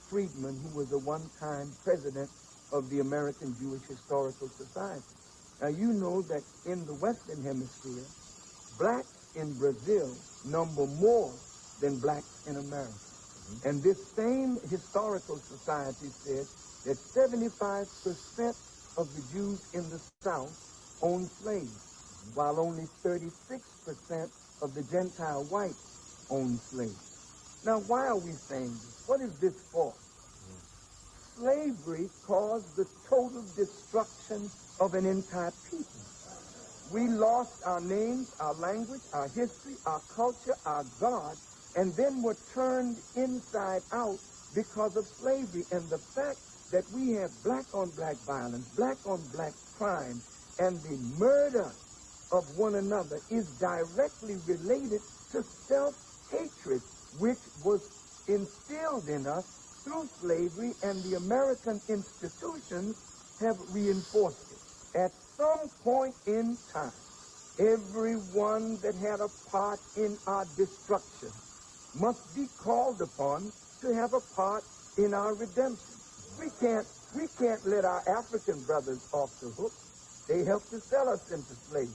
Friedman, who was a one-time president of the American Jewish Historical Society. Now, you know that in the Western Hemisphere, blacks in Brazil number more than blacks in America. And this same historical society said that 75% of the Jews in the South owned slaves, while only 36% of the Gentile whites owned slaves. Now, why are we saying this? What is this for? Slavery caused the total destruction of an entire people. We lost our names, our language, our history, our culture, our God, and then were turned inside out because of slavery. And the fact that we have black-on-black violence, black-on-black crime, and the murder of one another is directly related to self-hatred, which was instilled in us through slavery, and the American institutions have reinforced it. At some point in time, everyone that had a part in our destruction must be called upon to have a part in our redemption. We can't let our African brothers off the hook. They helped to sell us into slavery.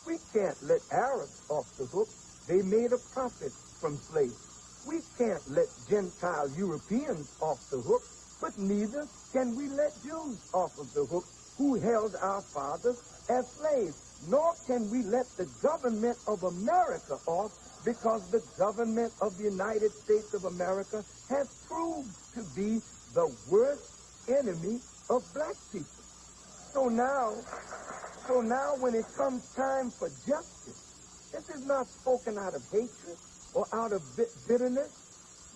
We can't let Arabs off the hook. They made a profit from slavery. We can't let Gentile Europeans off the hook, but neither can we let Jews off of the hook who held our fathers as slaves. Nor can we let the government of America off, because the government of the United States of America has proved to be the worst enemy of black people. So now when it comes time for justice, this is not spoken out of hatred or out of bitterness,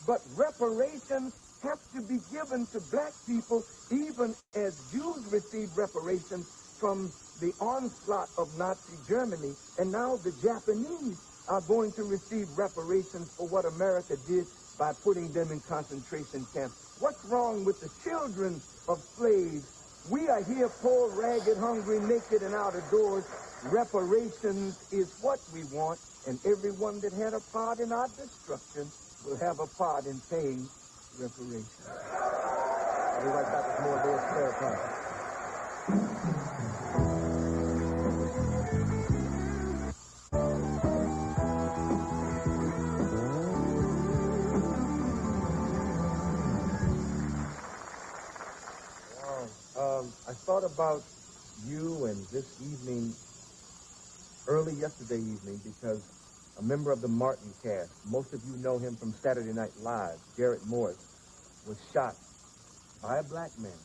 but reparations have to be given to black people, even as Jews received reparations from the onslaught of Nazi Germany, and now the Japanese are going to receive reparations for what America did by putting them in concentration camps. What's wrong with the children of slaves? We are here poor, ragged, hungry, naked, and out of doors. Reparations is what we want, and everyone that had a part in our destruction will have a part in paying reparations. I'll be right back with more of this Farrakhan. I thought about you and this evening, early yesterday evening, because a member of the Martin cast, most of you know him from Saturday Night Live, Garrett Morris, was shot by a black man.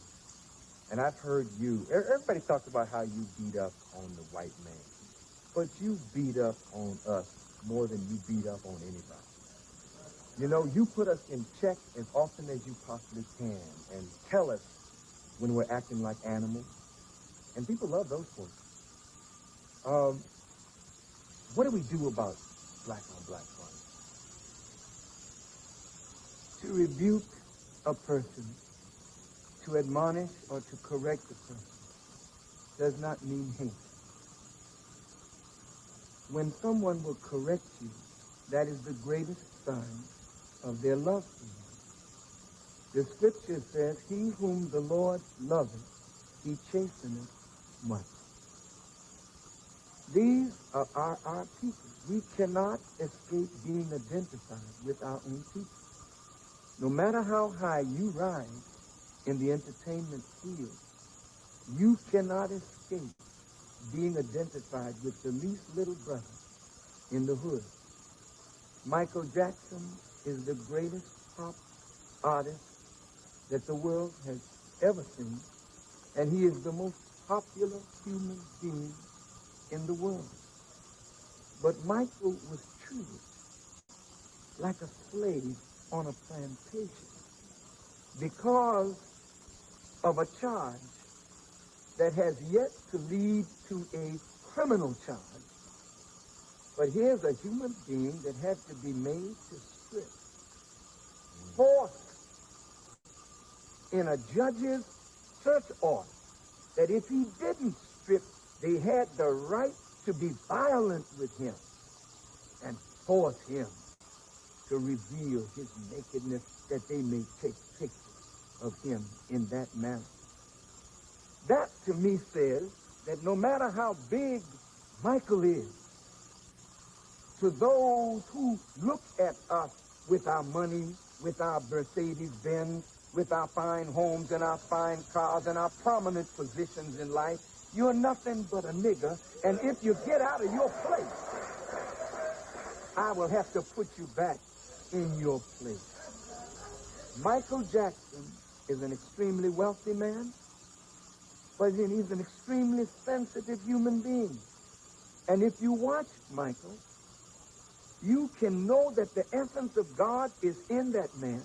And I've heard you, everybody talks about how you beat up on the white man, but you beat up on us more than you beat up on anybody. You know, you put us in check as often as you possibly can and tell us when we're acting like animals. And people love those voices. What do we do about black on black violence? To rebuke a person, to admonish or to correct a person, does not mean hate. When someone will correct you, that is the greatest sign of their love for you. The scripture says, he whom the Lord loveth, he chasteneth much. These are our people. We cannot escape being identified with our own people. No matter how high you rise in the entertainment field, you cannot escape being identified with the least little brother in the hood. Michael Jackson is the greatest pop artist that the world has ever seen, and he is the most popular human being in the world. But Michael was treated like a slave on a plantation because of a charge that has yet to lead to a criminal charge. But here's a human being that had to be made to strip, forced in a judge's search order, that if he didn't strip, they had the right to be violent with him and force him to reveal his nakedness, that they may take pictures of him in that manner. That to me says that no matter how big Michael is, to those who look at us with our money, with our Mercedes-Benz, with our fine homes and our fine cars and our prominent positions in life, you're nothing but a nigger, and if you get out of your place, I will have to put you back in your place. Michael Jackson is an extremely wealthy man, but he's an extremely sensitive human being. And if you watch Michael, you can know that the essence of God is in that man.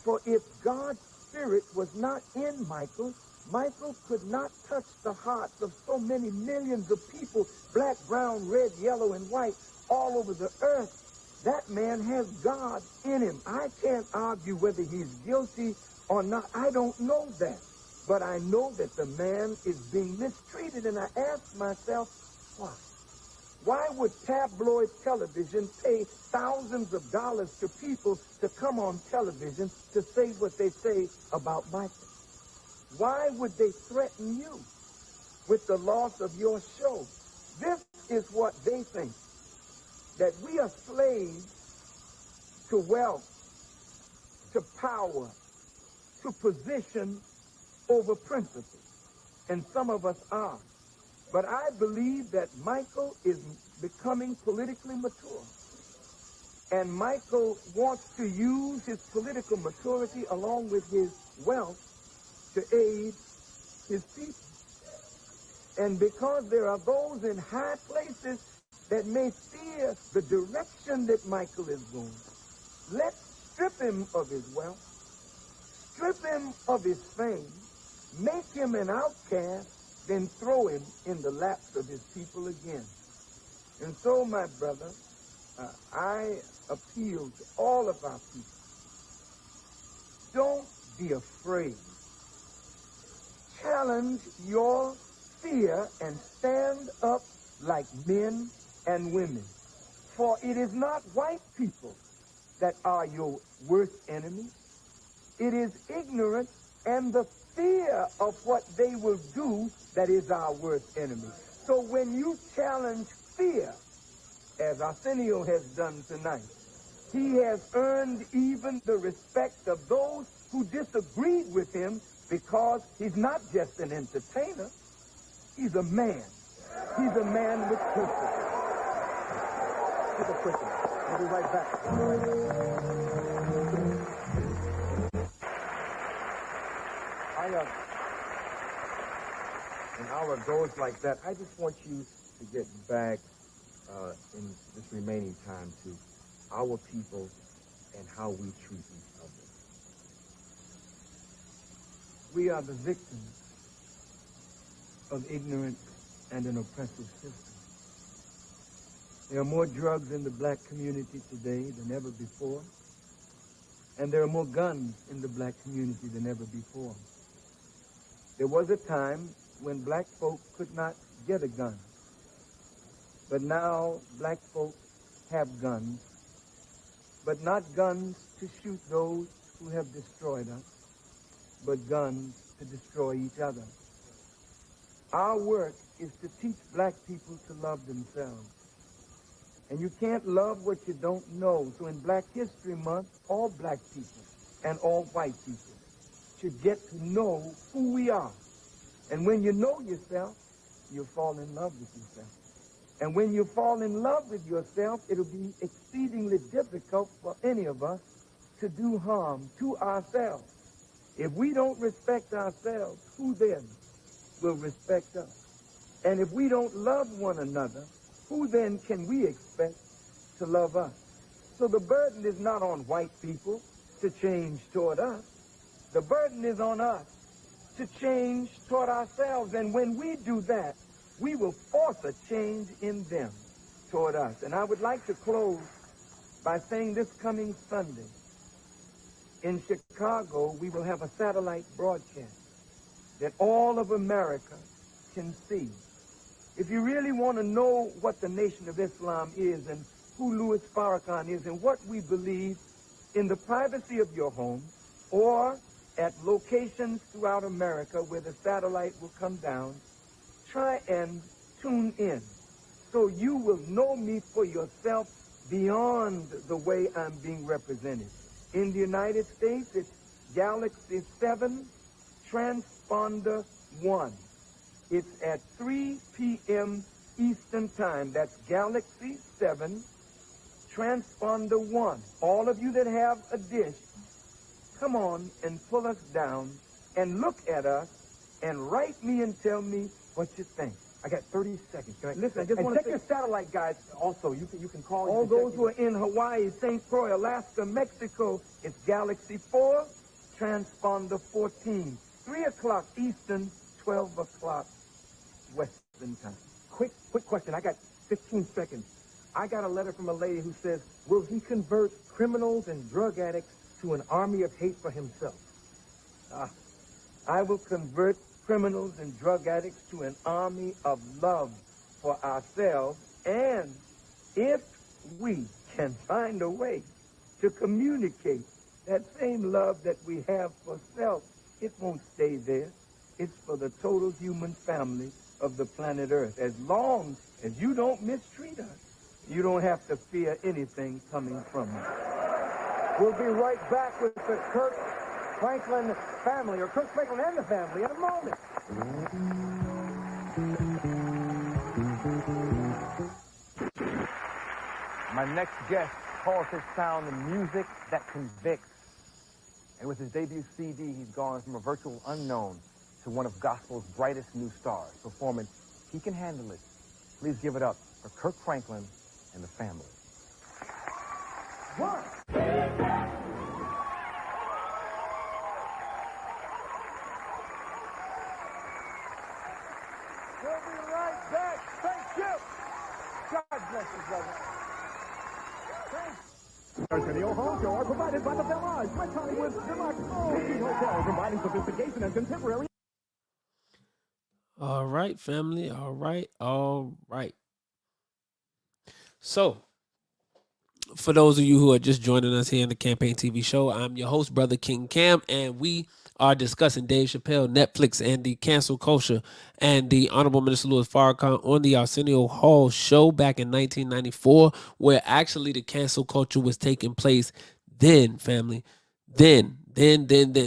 For if God's spirit was not in Michael, Michael could not touch the hearts of so many millions of people, black, brown, red, yellow, and white, all over the earth. That man has God in him. I can't argue whether he's guilty or not. I don't know that. But I know that the man is being mistreated, and I ask myself, why? Why would tabloid television pay thousands of dollars to people to come on television to say what they say about Michael? Why would they threaten you with the loss of your show? This is what they think, that we are slaves to wealth, to power, to position over principle. And some of us are. But I believe that Michael is becoming politically mature. And Michael wants to use his political maturity along with his wealth to aid his people. And because there are those in high places that may fear the direction that Michael is going, let's strip him of his wealth, strip him of his fame, make him an outcast, then throw him in the laps of his people again. And so, my brother, I appeal to all of our people. Don't be afraid. Challenge your fear and stand up like men and women. For it is not white people that are your worst enemies. It is ignorance and the fear of what they will do that is our worst enemy. So when you challenge fear, as Arsenio has done tonight, he has earned even the respect of those who disagreed with him, because he's not just an entertainer, he's a man. He's a man with principle. Take a quick one. We'll be right back. An hour goes like that. I just want you to get back in this remaining time to our people and how we treat each other. We are the victims of ignorant and an oppressive system. There are more drugs in the black community today than ever before, and there are more guns in the black community than ever before. There was a time when black folk could not get a gun, but now black folk have guns, but not guns to shoot those who have destroyed us, but guns to destroy each other. Our work is to teach black people to love themselves. And you can't love what you don't know. So in Black History Month, all black people and all white people should get to know who we are. And when you know yourself, you'll fall in love with yourself. And when you fall in love with yourself, it'll be exceedingly difficult for any of us to do harm to ourselves. If we don't respect ourselves, who then will respect us? And if we don't love one another, who then can we expect to love us? So the burden is not on white people to change toward us. The burden is on us to change toward ourselves. And when we do that, we will force a change in them toward us. And I would like to close by saying this coming Sunday, in Chicago, we will have a satellite broadcast that all of America can see. If you really want to know what the Nation of Islam is and who Louis Farrakhan is and what we believe, in the privacy of your home or at locations throughout America where the satellite will come down, try and tune in so you will know me for yourself beyond the way I'm being represented. In the United States, it's Galaxy 7, Transponder 1. It's at 3 p.m. Eastern Time. That's Galaxy 7, Transponder 1. All of you that have a dish, come on and pull us down and look at us and write me and tell me what you think. I got 30 seconds. Listen, I just want to check your satellite guys also. You can call all those who are in Hawaii, St. Croix, Alaska, Mexico. It's Galaxy 4, Transponder 14. 3 o'clock Eastern, 12 o'clock Western Time. Quick question. I got 15 seconds. I got a letter from a lady who says, will he convert criminals and drug addicts to an army of hate for himself? I will convert criminals and drug addicts to an army of love for ourselves And if we can find a way to communicate that same love that we have for self, it won't stay there. It's for the total human family of the planet Earth. As long as you don't mistreat us, you don't have to fear anything coming from us. We'll be right back with the Kirk Franklin family, or Kirk Franklin and the family, in a moment. My next guest calls his sound the music that convicts. And with his debut CD, he's gone from a virtual unknown to one of gospel's brightest new stars, performing He Can Handle It. Please give it up for Kirk Franklin and the family. One. We'll be right back. Thank you. God bless you, brother. Arsenio Hall show are provided by the Village, West Hollywood's deluxe hotel, providing sophistication and contemporary. All right, family. All right. So, for those of you who are just joining us here in the Campaign TV show, I'm your host, Brother King Cam, and we are discussing Dave Chappelle, Netflix, and the cancel culture, and the Honorable Minister Farrakhan on the Arsenio Hall show back in 1994, where actually the cancel culture was taking place then, family. Then.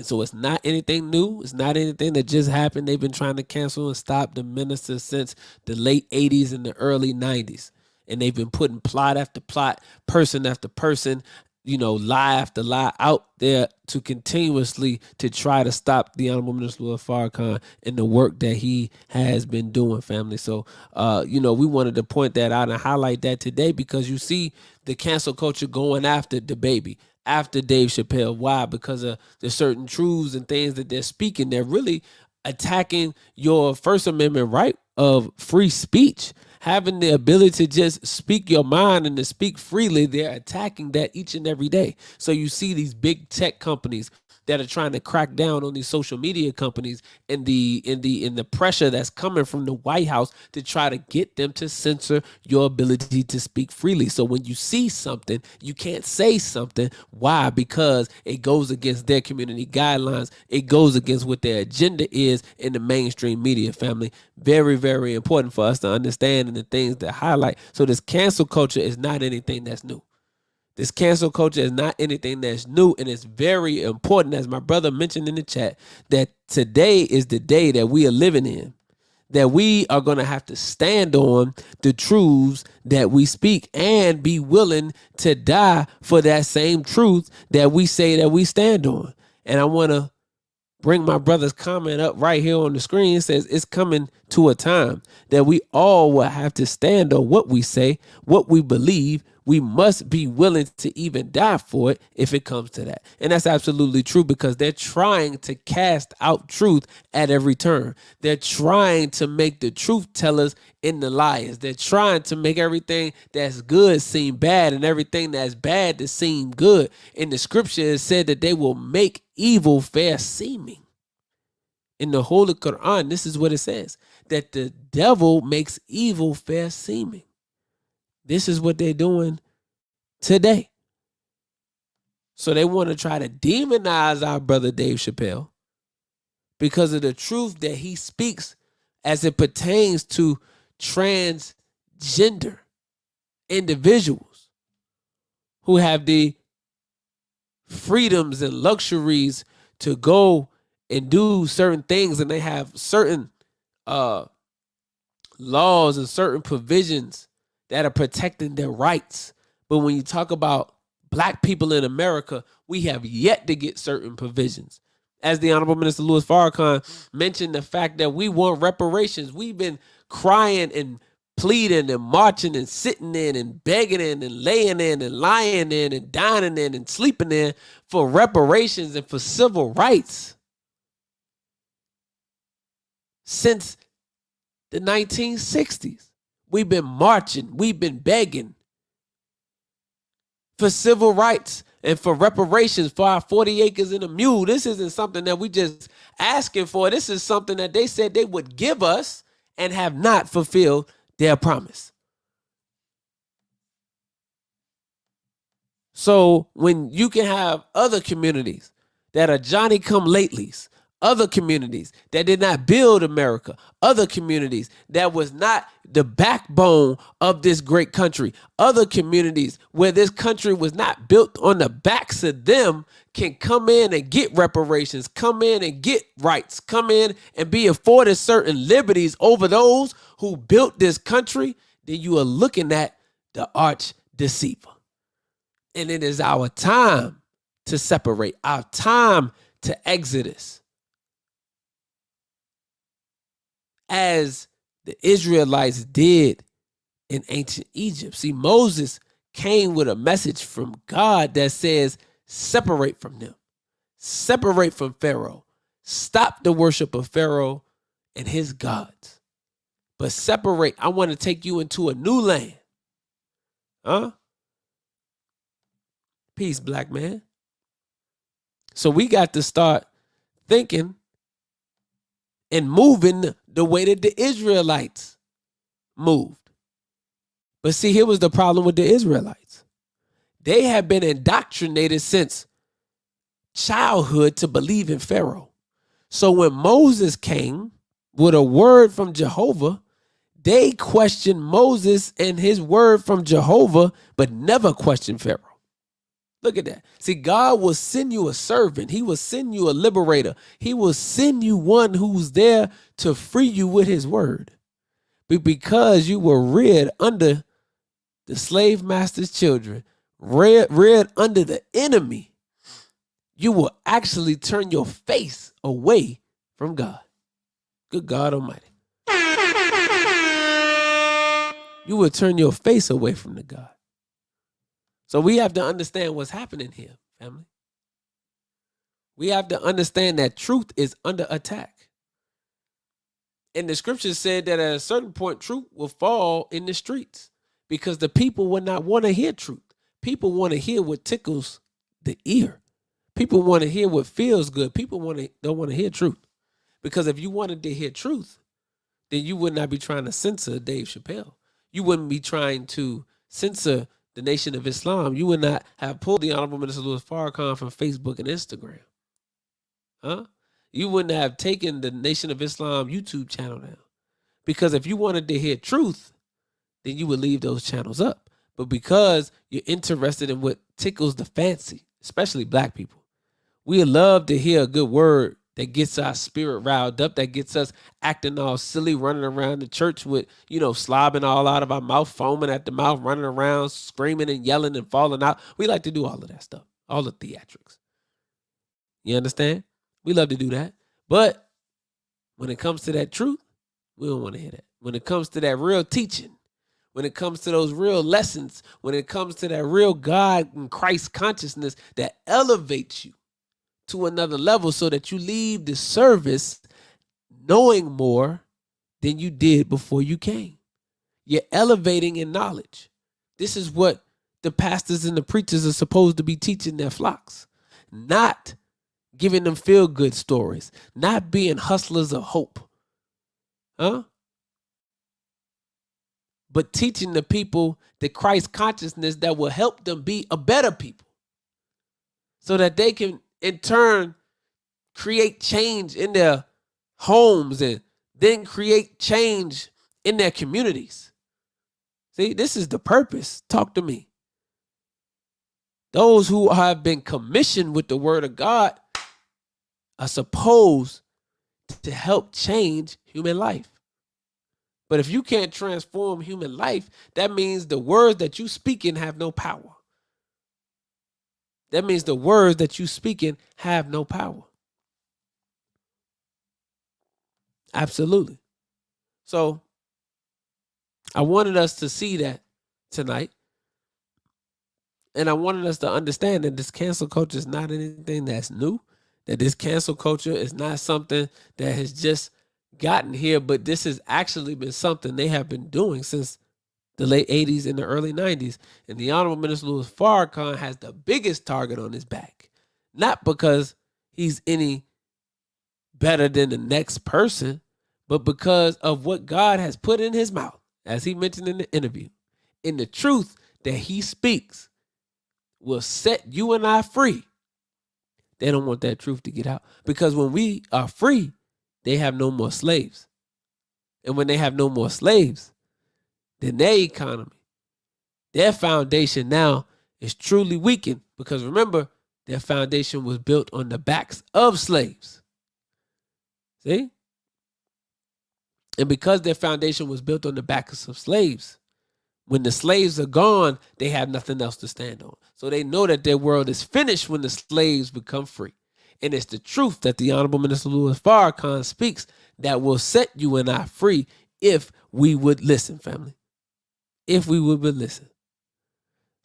So it's not anything new. It's not anything that just happened. They've been trying to cancel and stop the minister since the late 80s and the early 90s. And they've been putting plot after plot, person after person, lie after lie out there to continuously to try to stop the Honorable Minister Farrakhan and the work that he has been doing, family. So, we wanted to point that out and highlight that today because you see the cancel culture going after the baby, after Dave Chappelle. Why? Because of the certain truths and things that they're speaking. They're really attacking your First Amendment right of free speech. Having the ability to just speak your mind and to speak freely, they're attacking that each and every day. So you see these big tech companies that are trying to crack down on these social media companies and the pressure that's coming from the White House to try to get them to censor your ability to speak freely. So when you see something, you can't say something. Why? Because it goes against their community guidelines. It goes against what their agenda is in the mainstream media, family. Very, very important for us to understand and the things that highlight. So this cancel culture is not anything that's new. This cancel culture is not anything that's new, and it's very important, as my brother mentioned in the chat, that today is the day that we are living in, that we are going to have to stand on the truths that we speak and be willing to die for that same truth that we say that we stand on. And I want to bring my brother's comment up right here on the screen. It says it's coming to a time that we all will have to stand on what we say, what we believe. We must be willing to even die for it if it comes to that. And that's absolutely true because they're trying to cast out truth at every turn. They're trying to make the truth tellers in the liars. They're trying to make everything that's good seem bad and everything that's bad to seem good. In the scripture, it said that they will make evil fair seeming. In the Holy Quran, this is what it says, that the devil makes evil fair seeming. This is what they're doing today. So they want to try to demonize our brother Dave Chappelle because of the truth that he speaks as it pertains to transgender individuals who have the freedoms and luxuries to go and do certain things, and they have certain laws and certain provisions that are protecting their rights. But when you talk about black people in America, we have yet to get certain provisions. As the Honorable Minister Farrakhan mentioned, the fact that we want reparations. We've been crying and pleading and marching and sitting in and begging in and laying in and lying in and dining in and sleeping in for reparations and for civil rights since the 1960s. We've been marching. We've been begging for civil rights and for reparations for our 40 acres and a mule. This isn't something that we just asking for. This is something that they said they would give us and have not fulfilled their promise. So when you can have other communities that are Johnny come latelys, other communities that did not build America, other communities that was not the backbone of this great country, other communities where this country was not built on the backs of them, can come in and get reparations, come in and get rights, come in and be afforded certain liberties over those who built this country, then you are looking at the arch deceiver. And it is our time to separate, our time to exodus. As the Israelites did in ancient Egypt. See, Moses came with a message from God that says, separate from them. Separate from Pharaoh. Stop the worship of Pharaoh and his gods. But separate. I want to take you into a new land. Huh? Peace, black man. So we got to start thinking and moving the way that the Israelites moved. But see, here was the problem with the Israelites. They had been indoctrinated since childhood to believe in Pharaoh. So when Moses came with a word from Jehovah, they questioned Moses and his word from Jehovah, but never questioned Pharaoh. Look at that. See, God will send you a servant. He will send you a liberator. He will send you one who's there to free you with his word. But because you were reared under the slave master's children, reared under the enemy, you will actually turn your face away from God. Good God Almighty. You will turn your face away from the God. So we have to understand what's happening here, family. We have to understand that truth is under attack. And the scripture said that at a certain point, truth will fall in the streets because the people will not want to hear truth. People want to hear what tickles the ear. People want to hear what feels good. People don't want to hear truth. Because if you wanted to hear truth, then you would not be trying to censor Dave Chappelle. You wouldn't be trying to censor the Nation of Islam. You would not have pulled the Honorable Minister Farrakhan from Facebook and Instagram. Huh? You wouldn't have taken the Nation of Islam YouTube channel down. Because if you wanted to hear truth, then you would leave those channels up. But because you're interested in what tickles the fancy, especially black people, we love to hear a good word that gets our spirit riled up, that gets us acting all silly, running around the church with, slobbing all out of our mouth, foaming at the mouth, running around, screaming and yelling and falling out. We like to do all of that stuff, all the theatrics. You understand? We love to do that. But when it comes to that truth, we don't want to hear that. When it comes to that real teaching, when it comes to those real lessons, when it comes to that real God and Christ consciousness that elevates you to another level so that you leave the service knowing more than you did before you came. You're elevating in knowledge. This is what the pastors and the preachers are supposed to be teaching their flocks, not giving them feel-good stories, not being hustlers of hope, but teaching the people the Christ consciousness that will help them be a better people so that they can in turn create change in their homes and then create change in their communities. See, this is the purpose. Talk to me. Those who have been commissioned with the word of God are supposed to help change human life. But if you can't transform human life, that means the words that you speaking have no power. That means the words that you speaking have no power. Absolutely. So I wanted us to see that tonight. And I wanted us to understand that this cancel culture is not anything that's new. That this cancel culture is not something that has just gotten here, but this has actually been something they have been doing since the late 80s and the early 90s. And the Honorable Minister Farrakhan has the biggest target on his back. Not because he's any better than the next person, but because of what God has put in his mouth, as he mentioned in the interview, in the truth that he speaks will set you and I free, they don't want that truth to get out. Because when we are free, they have no more slaves. And when they have no more slaves, then their economy, their foundation now is truly weakened. Because remember, their foundation was built on the backs of slaves. See? And because their foundation was built on the backs of slaves, when the slaves are gone, they have nothing else to stand on. So they know that their world is finished when the slaves become free. And it's the truth that the Honorable Minister Farrakhan speaks that will set you and I free if we would listen, family. If we would listen.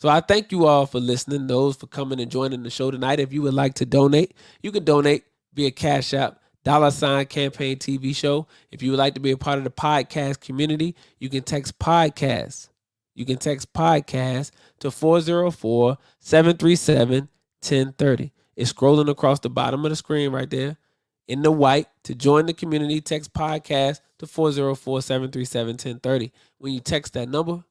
So I thank you all for listening, those for coming and joining the show tonight. If you would like to donate, you can donate via Cash App, $ Campaign TV Show. If you would like to be a part of the podcast community, you can text podcast. You can text podcast to 404-737-1030. It's scrolling across the bottom of the screen right there in the white. To join the community, text podcast to 404-737-1030. When you text that number,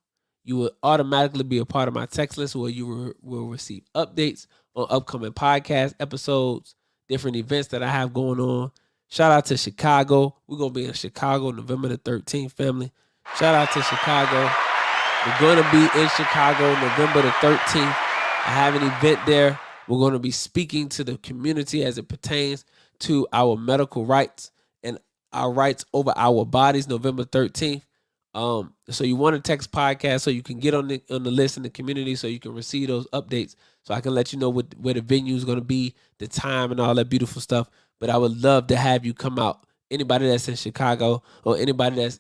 you will automatically be a part of my text list where you will receive updates on upcoming podcast episodes, different events that I have going on. Shout out to Chicago. We're going to be in Chicago November the 13th, family. Shout out to Chicago. We're going to be in Chicago November the 13th. I have an event there. We're going to be speaking to the community as it pertains to our medical rights and our rights over our bodies November 13th. So you want to text podcast so you can get on the list in the community so you can receive those updates so I can let you know where the venue is going to be, the time and all that beautiful stuff. But I would love to have you come out. Anybody that's in Chicago or anybody that's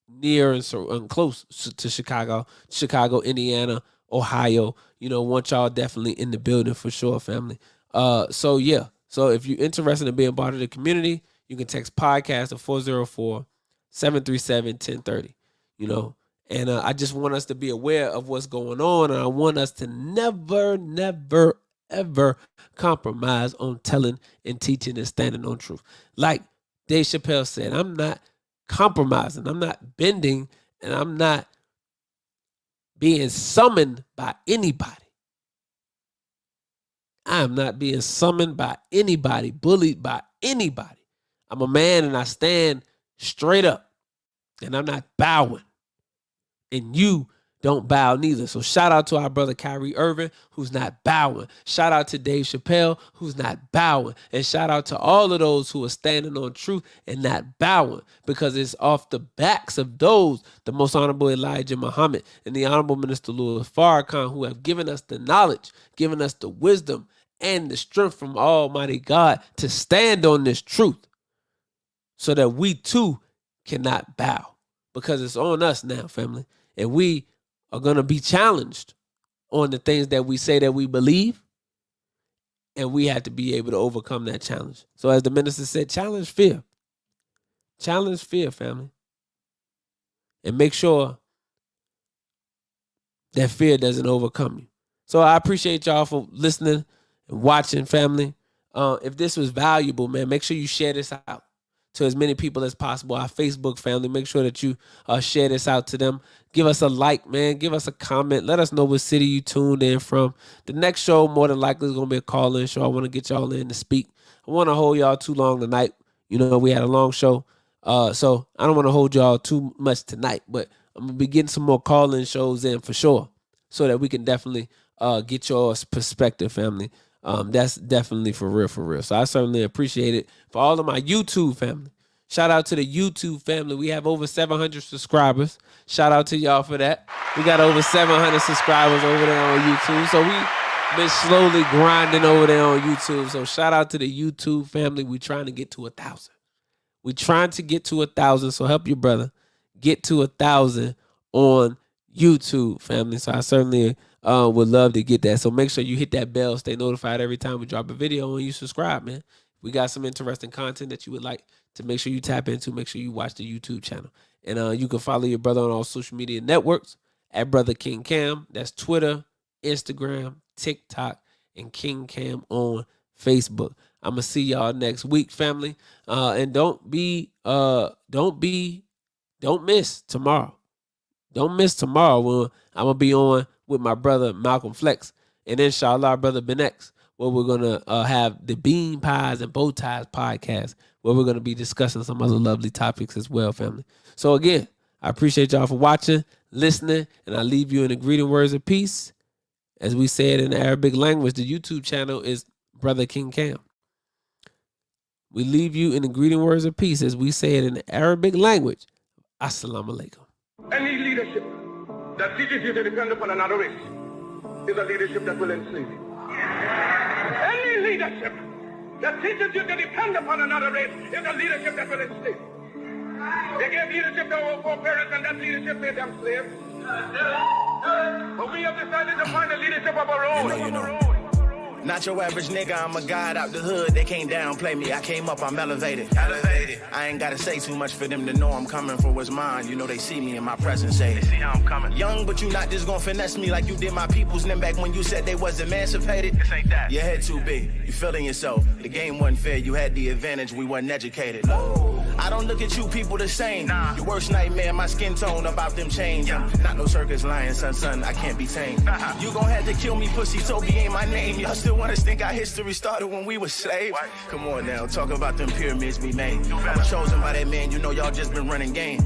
near and close to Chicago, Indiana, Ohio, want y'all definitely in the building for sure, family. So yeah. So if you're interested in being part of the community, you can text podcast to 404-737-1030. And I just want us to be aware of what's going on. And I want us to never, ever compromise on telling and teaching and standing on truth. Like Dave Chappelle said, I'm not compromising. I'm not bending, and I'm not being summoned by anybody. I am not being summoned by anybody, bullied by anybody. I'm a man and I stand straight up, and I'm not bowing. And you don't bow neither. So shout out to our brother Kyrie Irving, who's not bowing. Shout out to Dave Chappelle, who's not bowing. And shout out to all of those who are standing on truth and not bowing, because it's off the backs of those, the Most Honorable Elijah Muhammad and the Honorable Minister Farrakhan, who have given us the knowledge, given us the wisdom and the strength from Almighty God to stand on this truth so that we too cannot bow, because it's on us now, family. And we are going to be challenged on the things that we say that we believe. And we have to be able to overcome that challenge. So as the minister said, challenge fear. Challenge fear, family. And make sure that fear doesn't overcome you. So I appreciate y'all for listening and watching, family. If this was valuable, man, make sure you share this out to as many people as possible. Our Facebook family, make sure that you share this out to them. Give us a like, man. Give us a comment. Let us know what city you tuned in from. The next show, more than likely, is going to be a call-in show. I want to get y'all in to speak. I want to hold y'all too long tonight. We had a long show. So I don't want to hold y'all too much tonight, but I'm going to be getting some more call-in shows in for sure so that we can definitely get your perspective, family. That's definitely for real. So I certainly appreciate it. For all of my YouTube family, shout out to the YouTube family. We have over 700 subscribers. Shout out to y'all for that. We got over 700 subscribers over there on YouTube. So we been slowly grinding over there on YouTube. So shout out to the YouTube family. We trying to get to 1,000. We trying to get to 1,000. So help your brother get to 1,000 on YouTube, family. So I certainly would love to get that. So make sure you hit that bell, stay notified every time we drop a video, and you subscribe, man. We got some interesting content that you would like to make sure you tap into. Make sure you watch the YouTube channel. And you can follow your brother on all social media networks at Brother King Cam. That's Twitter, Instagram, TikTok, and King Cam on Facebook. I'm gonna see y'all next week, family. And don't miss tomorrow. Don't miss tomorrow when I'm gonna be on with my brother Malcolm Flex, And inshallah, our brother Benex, where we're going to have the Bean Pies and Bow Ties podcast, where we're going to be discussing some other lovely topics as well, family. So again, I appreciate y'all for watching, listening, and I leave you in the greeting words of peace. As we say it in the Arabic language, the YouTube channel is Brother King Cam. We leave you in the greeting words of peace as we say it in the Arabic language. Assalamu alaikum. Any leadership that teaches you to depend upon another race is a leadership that will enslave you. Any leadership that teaches you to depend upon another race is a leadership that will enslave you. They gave leadership to our foreparents, and that leadership made them slaves. But we have decided to find a leadership of our own. Not your average nigga, I'm a god out the hood. They can't downplay me, I came up, I'm elevated. I ain't gotta say too much for them to know I'm coming for what's mine. You know they see me in my presence, say they see how I'm coming. Young, but you not just gonna finesse me like you did my peoples. Then back when you said they was emancipated. This ain't that. Your head too big, you feeling yourself. The game wasn't fair, you had the advantage, we wasn't educated. I don't look at you people the same. Nah. Your worst nightmare, my skin tone about them chains. Yeah. Not no circus lion, son, I can't be tamed. You gon' have to kill me, pussy, Toby ain't my name. Y'all still wanna think our history started when we were slaves? What? Come on now, talk about them pyramids we made. I'm chosen by that man, you know y'all just been running game.